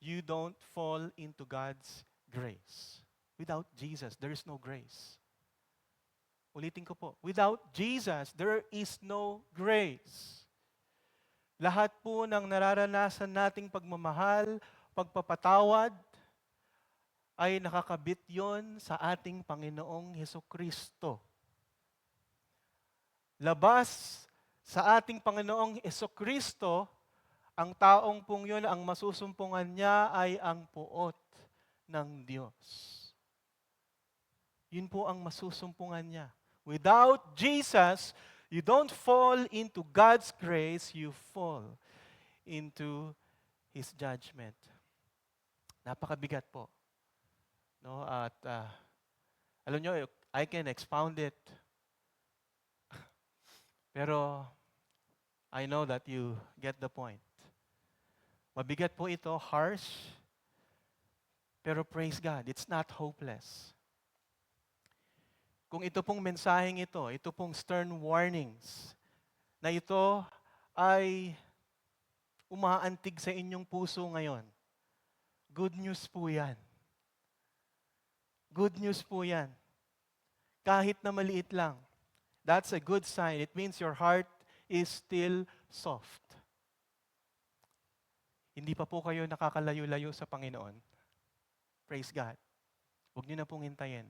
you don't fall into God's grace. Without Jesus, there is no grace. Ulitin ko po, without Jesus, there is no grace. Lahat po ng nararanasan nating pagmamahal, pagpapatawad, ay nakakabit yon sa ating Panginoong Hesukristo. Labas sa ating Panginoong Hesukristo, ang taong pong yun, ang masusumpungan niya ay ang puot ng Diyos. Yun po ang masusumpungan niya. Without Jesus, you don't fall into God's grace, you fall into His judgment. Napakabigat po. No? At alam nyo, I can expound it. Pero I know that you get the point. Mabigat po ito, harsh. Pero praise God, it's not hopeless. Kung ito pong mensaheng ito pong stern warnings, na ito ay umaantig sa inyong puso ngayon, good news po yan. Good news po yan. Kahit na maliit lang, that's a good sign. It means your heart is still soft. Hindi pa po kayo nakakalayo-layo sa Panginoon. Praise God. Huwag niyo na pong hintayin.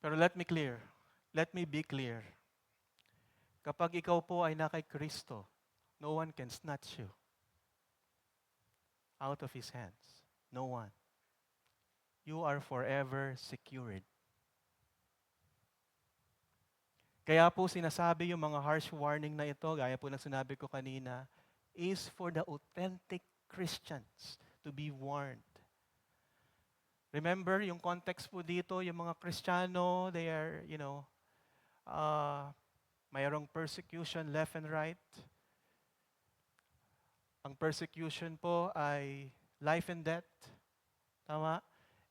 Pero let me be clear. Kapag ikaw po ay na kay Kristo, no one can snatch you out of His hands. No one. You are forever secured. Kaya po sinasabi yung mga harsh warning na ito, gaya po ng sinabi ko kanina, is for the authentic Christians to be warned. Remember, yung context po dito, yung mga Kristiyano, they are, mayroong persecution left and right. Ang persecution po ay life and death. Tama?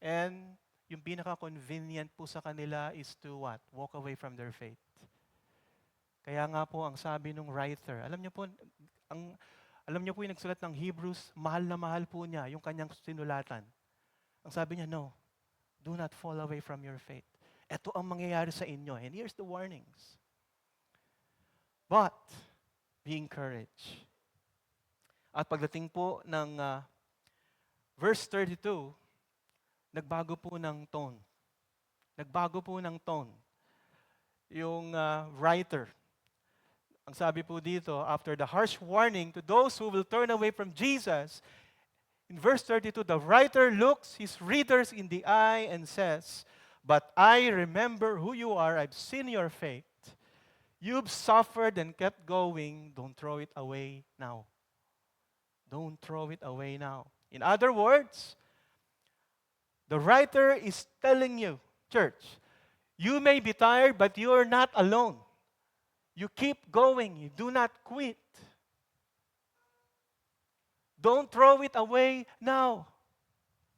And yung pinaka-convenient po sa kanila is to what? Walk away from their faith. Kaya nga po, ang sabi ng writer, alam niyo po yung nagsulat ng Hebrews, mahal na mahal po niya yung kanyang sinulatan. Ang sabi niya, no, do not fall away from your faith. Ito ang mangyayari sa inyo. And here's the warnings. But, be encouraged. At pagdating po ng verse 32, nagbago po ng tone. Nagbago po ng tone. Yung writer, ang sabi po dito, after the harsh warning to those who will turn away from Jesus, in verse 32, the writer looks his readers in the eye and says, "But I remember who you are. I've seen your faith. You've suffered and kept going. Don't throw it away now." Don't throw it away now. In other words, the writer is telling you, church, you may be tired, but you are not alone. You keep going. You do not quit. Don't throw it away now.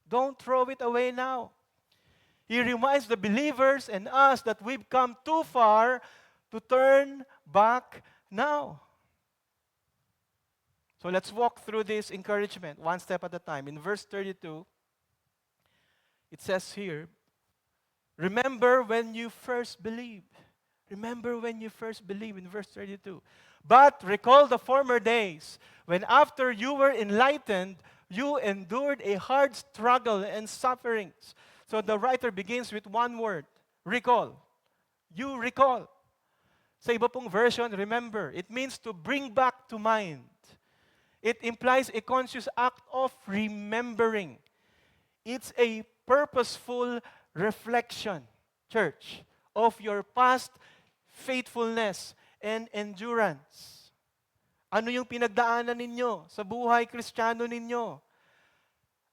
Don't throw it away now. He reminds the believers and us that we've come too far to turn back now. So let's walk through this encouragement one step at a time. In verse 32, it says here, remember when you first believed. Remember when you first believed, in verse 32. But recall the former days, when after you were enlightened, you endured a hard struggle and sufferings. So the writer begins with one word, recall. You recall. Sa iba pong version, remember. It means to bring back to mind. It implies a conscious act of remembering. It's a purposeful reflection, church, of your past faithfulness and endurance. Ano yung pinagdaanan ninyo sa buhay Kristiyano ninyo?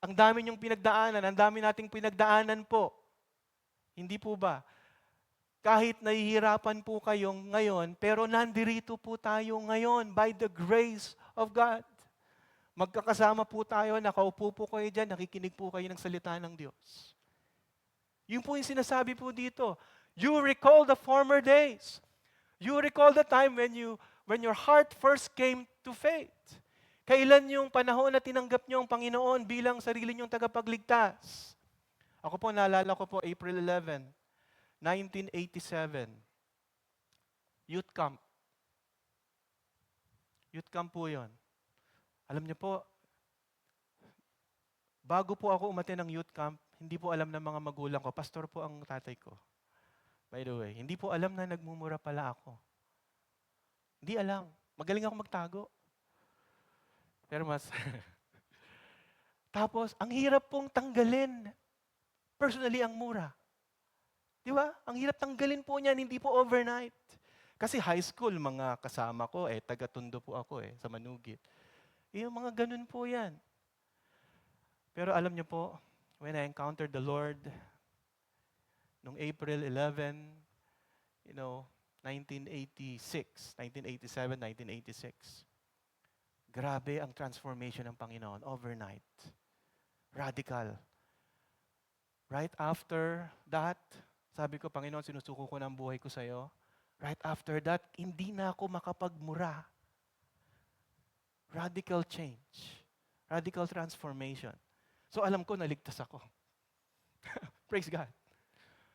Ang dami niyong pinagdaanan, ang dami nating pinagdaanan po. Hindi po ba? Kahit nahihirapan po kayong ngayon, pero nandirito po tayo ngayon by the grace of God. Magkakasama po tayo, nakaupo po kayo dyan, nakikinig po kayo ng salita ng Diyos. Yun po yung sinasabi po dito. You recall the former days. You recall the time when your heart first came to faith. Kailan yung panahon na tinanggap niyo ang Panginoon bilang sarili niyong tagapagligtas? Ako po, naalala ko po, April 11, 1987. Youth camp. Youth camp po yun. Alam niyo po, bago po ako umattend ng youth camp, hindi po alam ng mga magulang ko. Pastor po ang tatay ko. By the way, hindi po alam na nagmumura pala ako. Hindi alam. Magaling ako magtago. Pero mas... Tapos, ang hirap pong tanggalin. Personally, ang mura. Di ba? Ang hirap tanggalin po niyan, hindi po overnight. Kasi high school, mga kasama ko, taga-Tondo po ako sa Manugit. Yung mga ganun po yan. Pero alam niyo po, when I encountered the Lord, noong April 11, 1986, 1987, 1986, grabe ang transformation ng Panginoon overnight. Radical. Right after that, sabi ko, Panginoon, sinusuko ko ng buhay ko sa iyo. Right after that, hindi na ako makapagmura. Radical change. Radical transformation. So alam ko, naligtas ako. Praise God.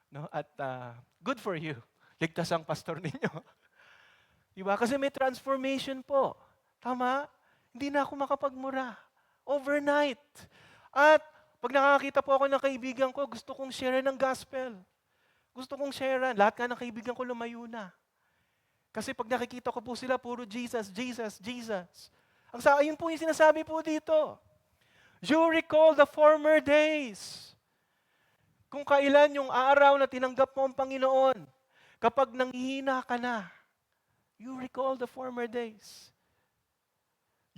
No? At good for you. Ligtas ang pastor ninyo. Diba? Kasi may transformation po. Tama? Hindi na ako makapagmura. Overnight. At pag nakakita po ako ng kaibigan ko, gusto kong share ng gospel. Gusto kong share. Lahat ka ng kaibigan ko lumayo na. Kasi pag nakikita ko po sila, puro Jesus, Jesus, Jesus. Ayun po yung sinasabi po dito. You recall the former days. Kung kailan yung araw na tinanggap mo ang Panginoon, kapag nanghihina ka na, you recall the former days.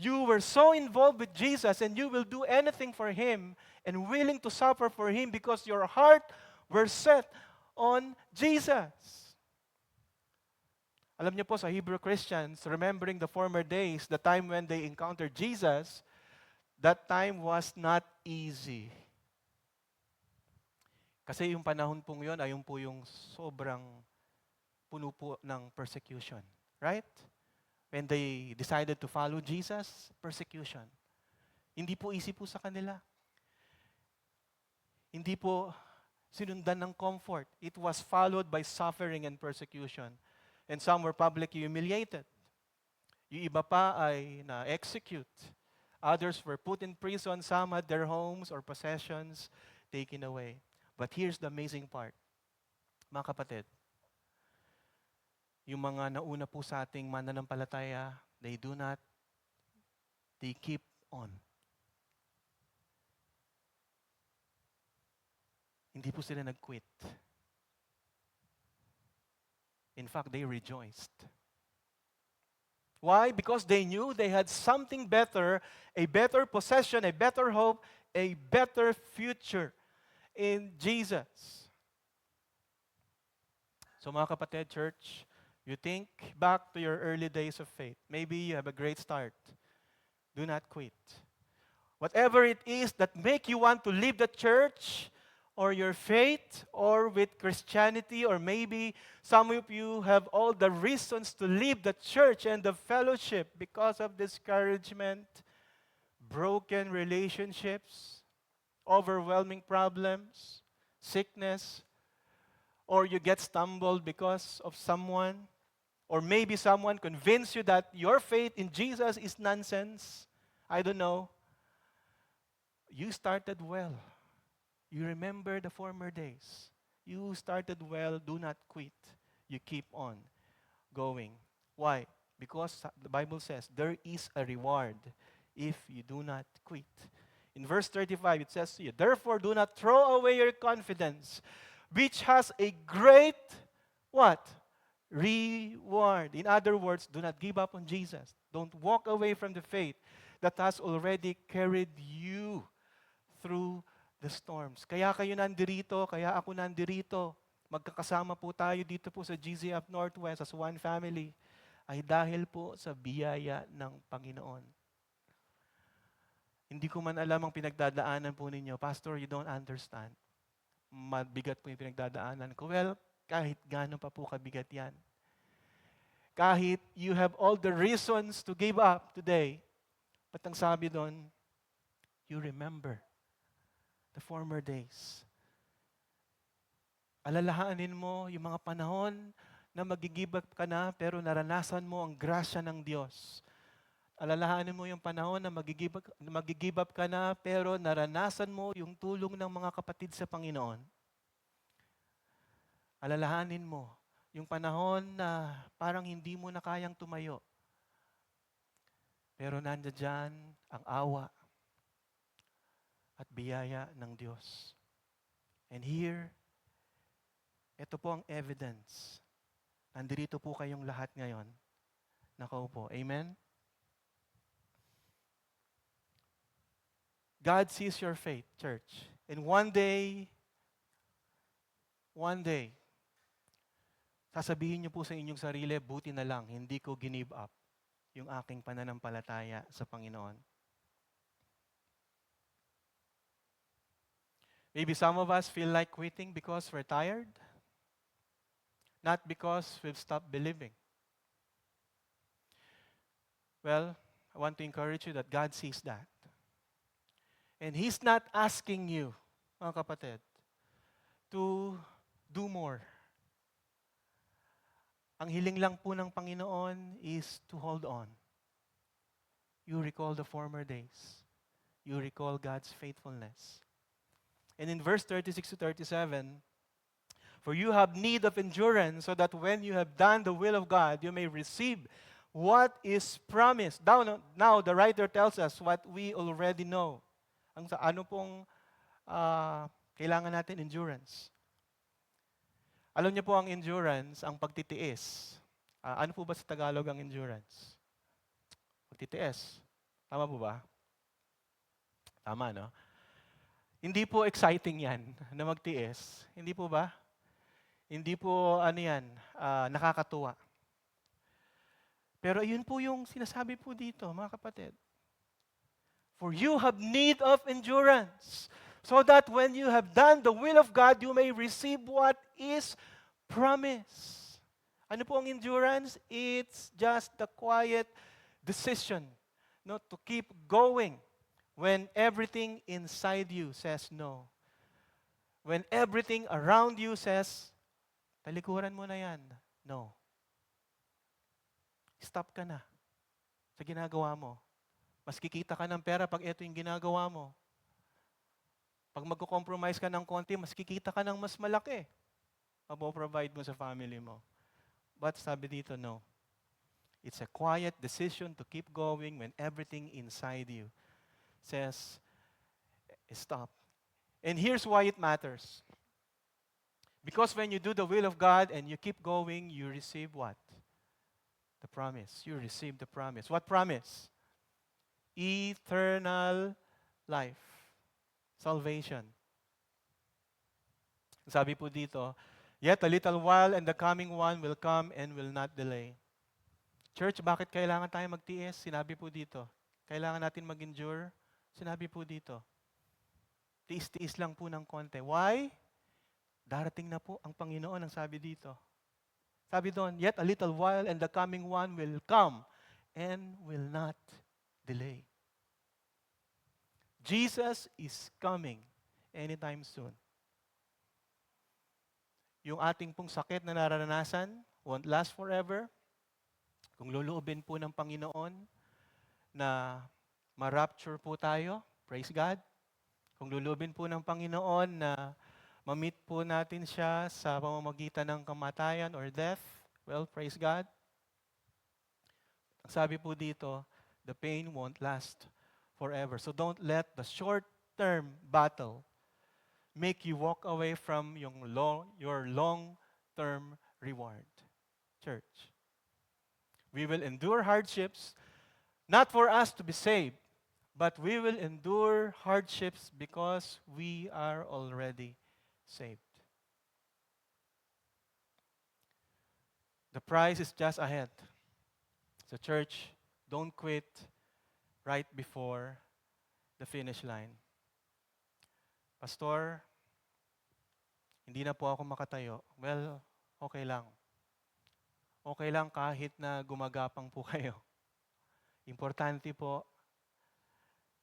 You were so involved with Jesus and you will do anything for Him and willing to suffer for Him because your heart were set on Jesus. Alam niyo po sa Hebrew Christians, remembering the former days, the time when they encountered Jesus, that time was not easy. Kasi yung panahon pong yun, ayun po yung sobrang puno po ng persecution. Right? When they decided to follow Jesus, persecution. Hindi po easy po sa kanila. Hindi po sinundan ng comfort. It was followed by suffering and persecution. And some were publicly humiliated. Yung iba pa ay na-execute. Others were put in prison. Some had their homes or possessions taken away. But here's the amazing part. Mga kapatid, yung mga nauna po sa ating mananampalataya, they keep on. Hindi po sila nag-quit. In fact, they rejoiced. Why? Because they knew they had something better, a better possession, a better hope, a better future in Jesus. So mga kapatid, church, you think back to your early days of faith. Maybe you have a great start. Do not quit. Whatever it is that make you want to leave the church or your faith or with Christianity, or maybe some of you have all the reasons to leave the church and the fellowship because of discouragement, broken relationships, overwhelming problems, sickness, or you get stumbled because of someone, or maybe someone convinced you that your faith in Jesus is nonsense. I don't know. You started well. You remember the former days. You started well. Do not quit. You keep on going. Why? Because the Bible says there is a reward if you do not quit. In verse 35, it says to you, therefore do not throw away your confidence, which has a great, what? Reward. In other words, do not give up on Jesus. Don't walk away from the faith that has already carried you through the storms. Kaya kayo nandirito, kaya ako nandirito. Magkakasama po tayo dito po sa GZF Northwest as one family ay dahil po sa biyaya ng Panginoon. Hindi ko man alam ang pinagdadaanan po ninyo. Pastor, you don't understand. Mabigat po yung pinagdadaanan ko. Well, kahit gaano pa po kabigat yan. Kahit you have all the reasons to give up today, but ang sabi doon, you remember the former days. Alalahanin mo yung mga panahon na magigibap ka na pero naranasan mo ang grasya ng Diyos. Alalahanin mo yung panahon na magigibap ka na pero naranasan mo yung tulong ng mga kapatid sa Panginoon. Alalahanin mo yung panahon na parang hindi mo na kayang tumayo. Pero nandiyan ang awa at biyaya ng Diyos. And here, ito po ang evidence. Nandito po kayong lahat ngayon. Nakaupo. Amen? God sees your faith, church. And one day, sasabihin niyo po sa inyong sarili, buti na lang, hindi ko give up yung aking pananampalataya sa Panginoon. Maybe some of us feel like quitting because we're tired, not because we've stopped believing. Well, I want to encourage you that God sees that. And He's not asking you, mga kapatid, to do more. Ang hiling lang po ng Panginoon is to hold on. You recall the former days. You recall God's faithfulness. And in verse 36 to 37, for you have need of endurance, so that when you have done the will of God, you may receive what is promised. Now the writer tells us what we already know. Ano pong kailangan natin? Endurance. Alam niyo po ang endurance, ang pagtitiis. Ano po ba sa Tagalog ang endurance? Pagtitiis. Tama po ba? Tama, no? Hindi po exciting yan na magtiis. Hindi po ba? Hindi po nakakatuwa. Pero yun po yung sinasabi po dito, mga kapatid. For you have need of endurance, so that when you have done the will of God, you may receive what is promised. Ano po ang endurance? It's just the quiet decision not to keep going when everything inside you says no. When everything around you says, talikuran mo na yan. No. Stop ka na sa ginagawa mo. Mas kikita ka ng pera pag ito yung ginagawa mo. Pag magko-compromise ka ng konti, mas kikita ka ng mas malaki. Mapoprovide mo sa family mo. But sabi dito, no. It's a quiet decision to keep going when everything inside you says, stop. And here's why it matters. Because when you do the will of God and you keep going, you receive what? The promise. You receive the promise. What promise? Eternal life. Salvation. Sabi po dito, yet a little while and the coming one will come and will not delay. Church, bakit kailangan tayo magtiis? Sinabi po dito. Kailangan natin mag-endure? Sinabi po dito. Tiis-tiis lang po ng konti. Why? Darating na po ang Panginoon, ang sabi dito. Sabi doon, yet a little while and the coming one will come and will not delay. Jesus is coming anytime soon. Yung ating pong sakit na nararanasan won't last forever. Kung luluubin po ng Panginoon na ma-rapture po tayo, praise God. Kung luluubin po ng Panginoon na ma-meet po natin siya sa pamamagitan ng kamatayan or death, well, praise God. Ang sabi po dito, the pain won't last forever. So don't let the short-term battle make you walk away from your long-term reward. Church, we will endure hardships not for us to be saved, but we will endure hardships because we are already saved. The prize is just ahead. So church, don't quit right before the finish line. Pastor, hindi na po ako makatayo. Well, okay lang. Okay lang kahit na gumagapang po kayo. Importante po,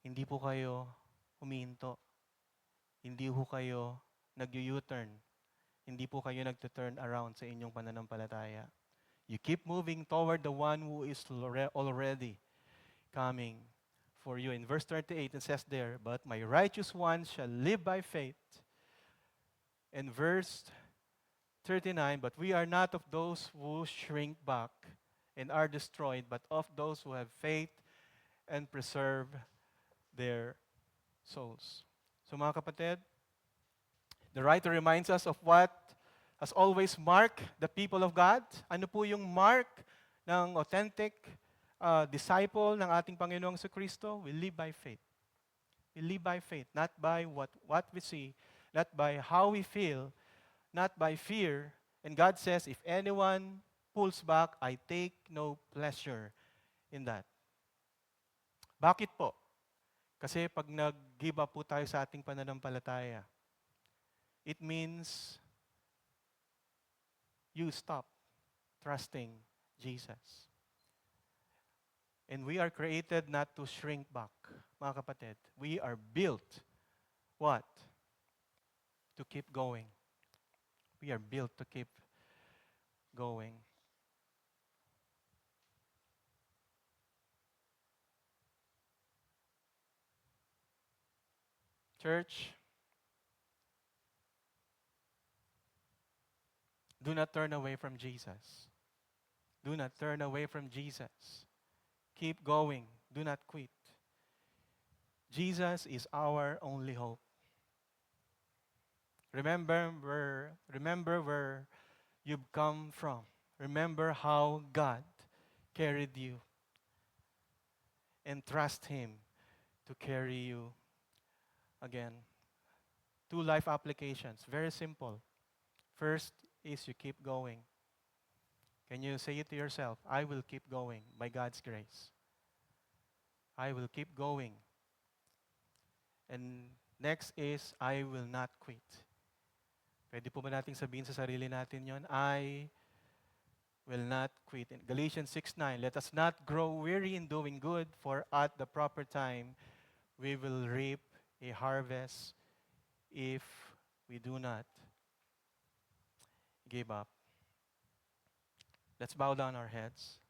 hindi po kayo huminto. Hindi po kayo nag-U-turn. Hindi po kayo nag-turn around sa inyong pananampalataya. You keep moving toward the one who is already coming for you. In verse 38, it says there, "But my righteous one shall live by faith." In verse 39, "But we are not of those who shrink back and are destroyed, but of those who have faith and preserve their souls." So mga kapatid, the writer reminds us of what has always marked the people of God. Ano po yung mark ng authentic disciple ng ating Panginoong Jesucristo? We live by faith. We live by faith, not by what we see, not by how we feel, not by fear. And God says, if anyone pulls back, I take no pleasure in that. Bakit po? Kasi pag nag-give up po tayo sa ating pananampalataya, it means you stop trusting Jesus. And we are created not to shrink back, mga kapatid. We are built, what? To keep going. We are built to keep going. Church, do not turn away from Jesus. Do not turn away from Jesus. Keep going. Do not quit. Jesus is our only hope. Remember where you've come from. Remember how God carried you. And trust Him to carry you again. 2 life applications. Very simple. First is you keep going. Can you say it to yourself? I will keep going by God's grace. I will keep going. And next is, I will not quit. Pwede po ba nating sabihin sa sarili natin yon? I will not quit. In Galatians 6:9, let us not grow weary in doing good, for at the proper time we will reap a harvest if we do not give up. Let's bow down our heads.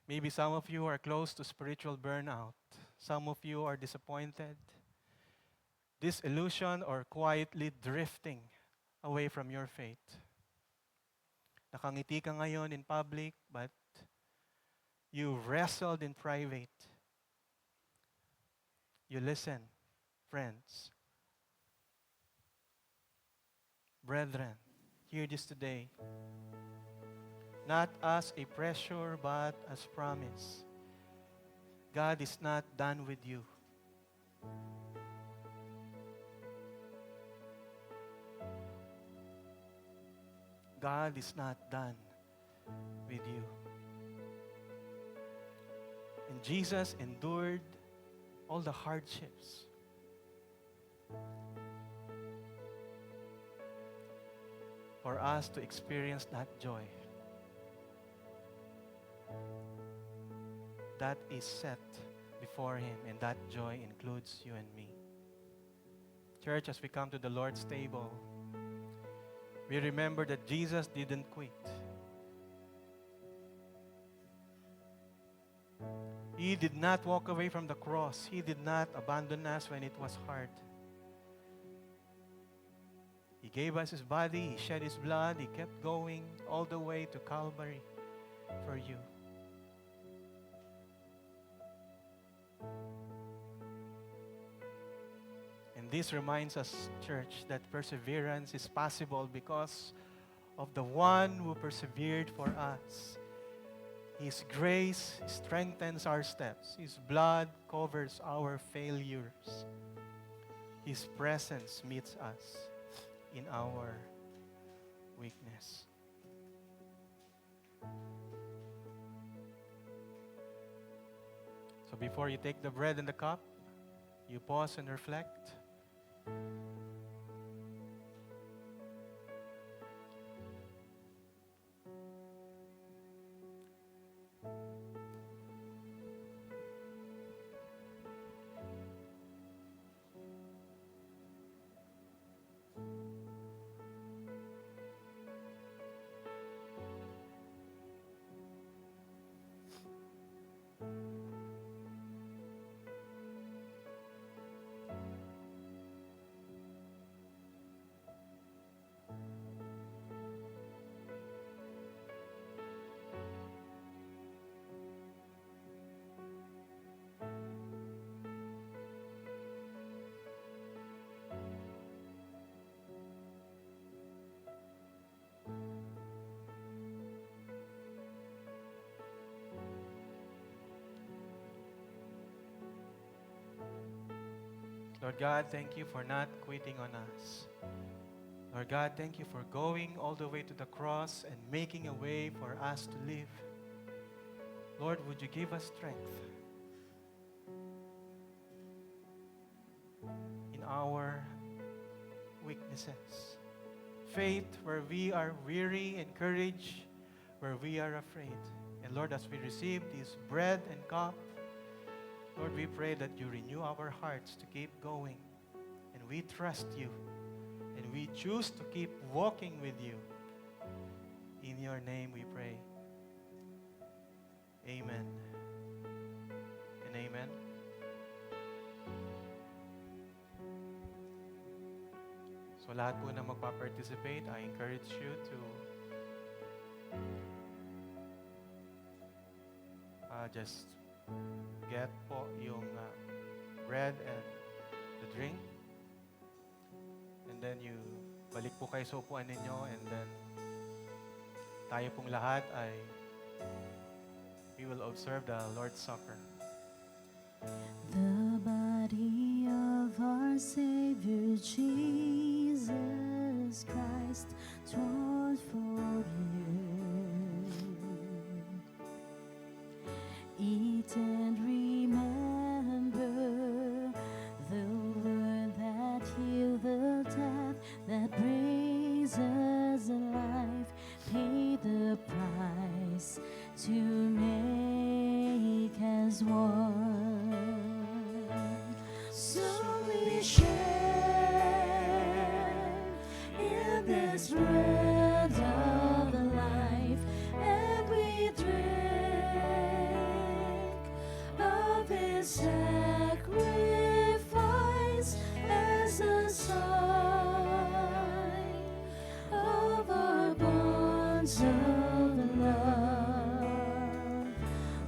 Maybe some of you are close to spiritual burnout. Some of you are disappointed, disillusioned, or quietly drifting away from your faith. Nakangiti ka ngayon in public, but you wrestled in private. You listen, friends. Brethren, hear this today. Not as a pressure, but as promise. God is not done with you. God is not done with you. And Jesus endured all the hardships. For us to experience that joy that is set before Him, and that joy includes you and me. Church, as we come to the Lord's table, we remember that Jesus didn't quit. He did not walk away from the cross. He did not abandon us when it was hard. He gave us His body, He shed His blood, He kept going all the way to Calvary for you. And this reminds us, church, that perseverance is possible because of the one who persevered for us. His grace strengthens our steps. His blood covers our failures. His presence meets us in our weakness. So before you take the bread and the cup, you pause and reflect. Lord God, thank you for not quitting on us. Lord God, thank you for going all the way to the cross and making a way for us to live. Lord, would you give us strength in our weaknesses? Faith where we are weary and courage where we are afraid. And Lord, as we receive this bread and cup, Lord, we pray that you renew our hearts to keep going. And we trust you. And we choose to keep walking with you. In your name we pray. Amen. And amen. So lahat po na magpa-participate, I encourage you to just get po yung bread and the drink. And then you balik po kayo sa upuan ninyo, and then tayo pong lahat ay we will observe the Lord's Supper. The body of our Savior Jesus Christ, torn for you. Eat and remember the word that healed the death, that brings us alive. Pay the price to make us one. So we share in this bread of life, and we drink of His sacrifice as a sign of our bonds of love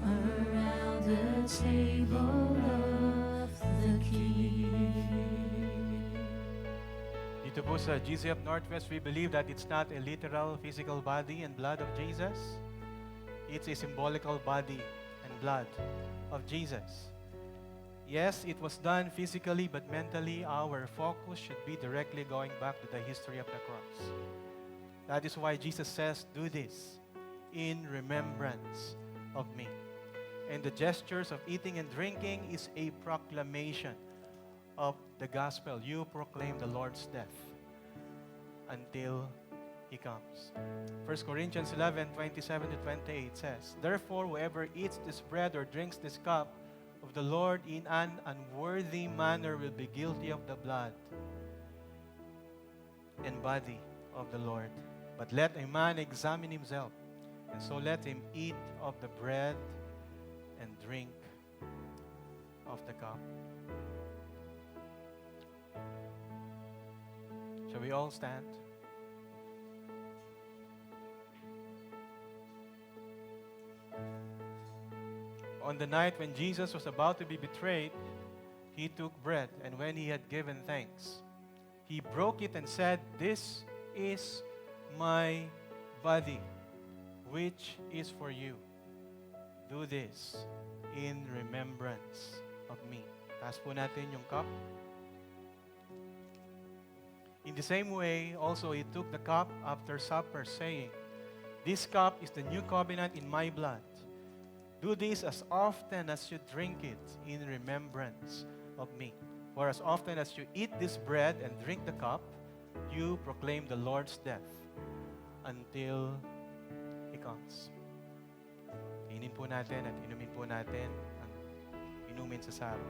around the table of the King. Dito po sa GCF Northwest, we believe that it's not a literal physical body and blood of Jesus. It's a symbolical body and blood of Jesus. Yes, it was done physically, but mentally our focus should be directly going back to the history of the cross. That is why Jesus says, do this in remembrance of me. And the gestures of eating and drinking is a proclamation of the gospel. You proclaim the Lord's death until He comes. 1 Corinthians 11:27-28 says, therefore, whoever eats this bread or drinks this cup of the Lord in an unworthy manner will be guilty of the blood and body of the Lord. But let a man examine himself, and so let him eat of the bread and drink of the cup. Shall we all stand? On the night when Jesus was about to be betrayed, He took bread, and when He had given thanks, He broke it and said, this is my body, which is for you. Do this in remembrance of me. Taas po natin yung cup. In the same way, also He took the cup after supper, saying, this cup is the new covenant in my blood. Do this as often as you drink it in remembrance of me. For as often as you eat this bread and drink the cup, you proclaim the Lord's death until He comes. Inin po natin at inumin po natin ang inumin sa saro.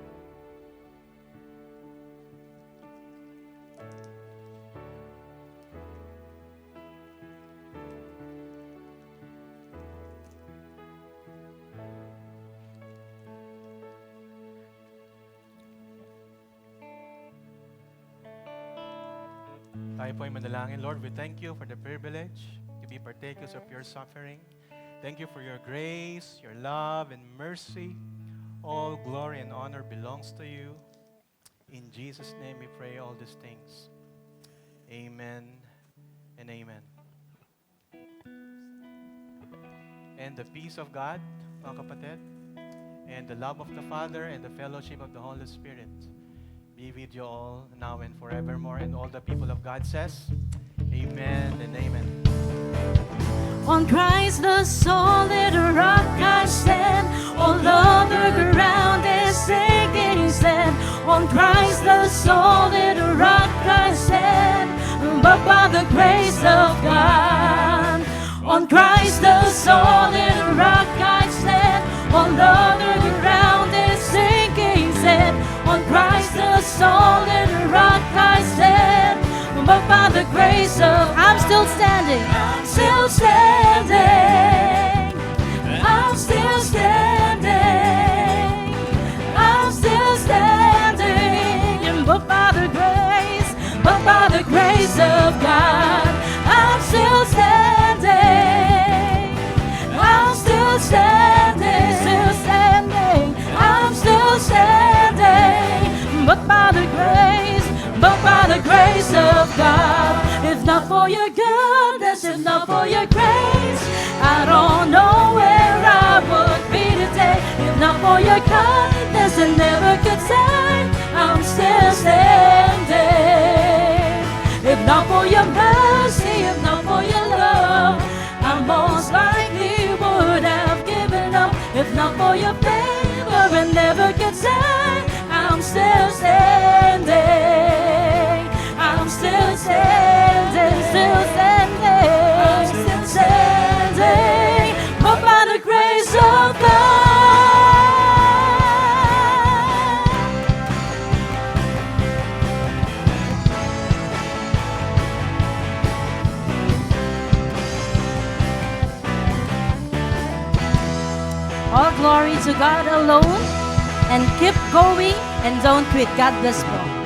Tayo po ay manalangin. Lord, we thank you for the privilege to be partakers of your suffering. Thank you for your grace, your love, and mercy. All glory and honor belongs to you. In Jesus' name we pray all these things. Amen and amen. And the peace of God, mga kapatid, and the love of the Father and the fellowship of the Holy Spirit be with you all now and forevermore. And all the people of God says, Amen and amen. On Christ the solid rock I stand, all other ground is sinking sand. On Christ the solid rock I stand, but by the grace of God. On Christ the solid rock I stand, all other ground is sinking sand. On Christ the solid rock I stand, but by the grace of I'm still standing, I'm still standing, I'm still standing, I'm still standing, but by the grace of God, I'm still standing, I'm still standing, still standing, I'm still standing, but by the grace of God. If not for your goodness, if not for your grace, I don't know where I would be today. If not for your kindness, I never could say I'm still standing. If not for your mercy, if not for your love, I most likely would have given up. If not for your favor, I never could say I'm still standing. I'm still standing, still standing, I'm still standing, but by the grace of God. All glory to God alone, and keep going and don't quit. God bless you.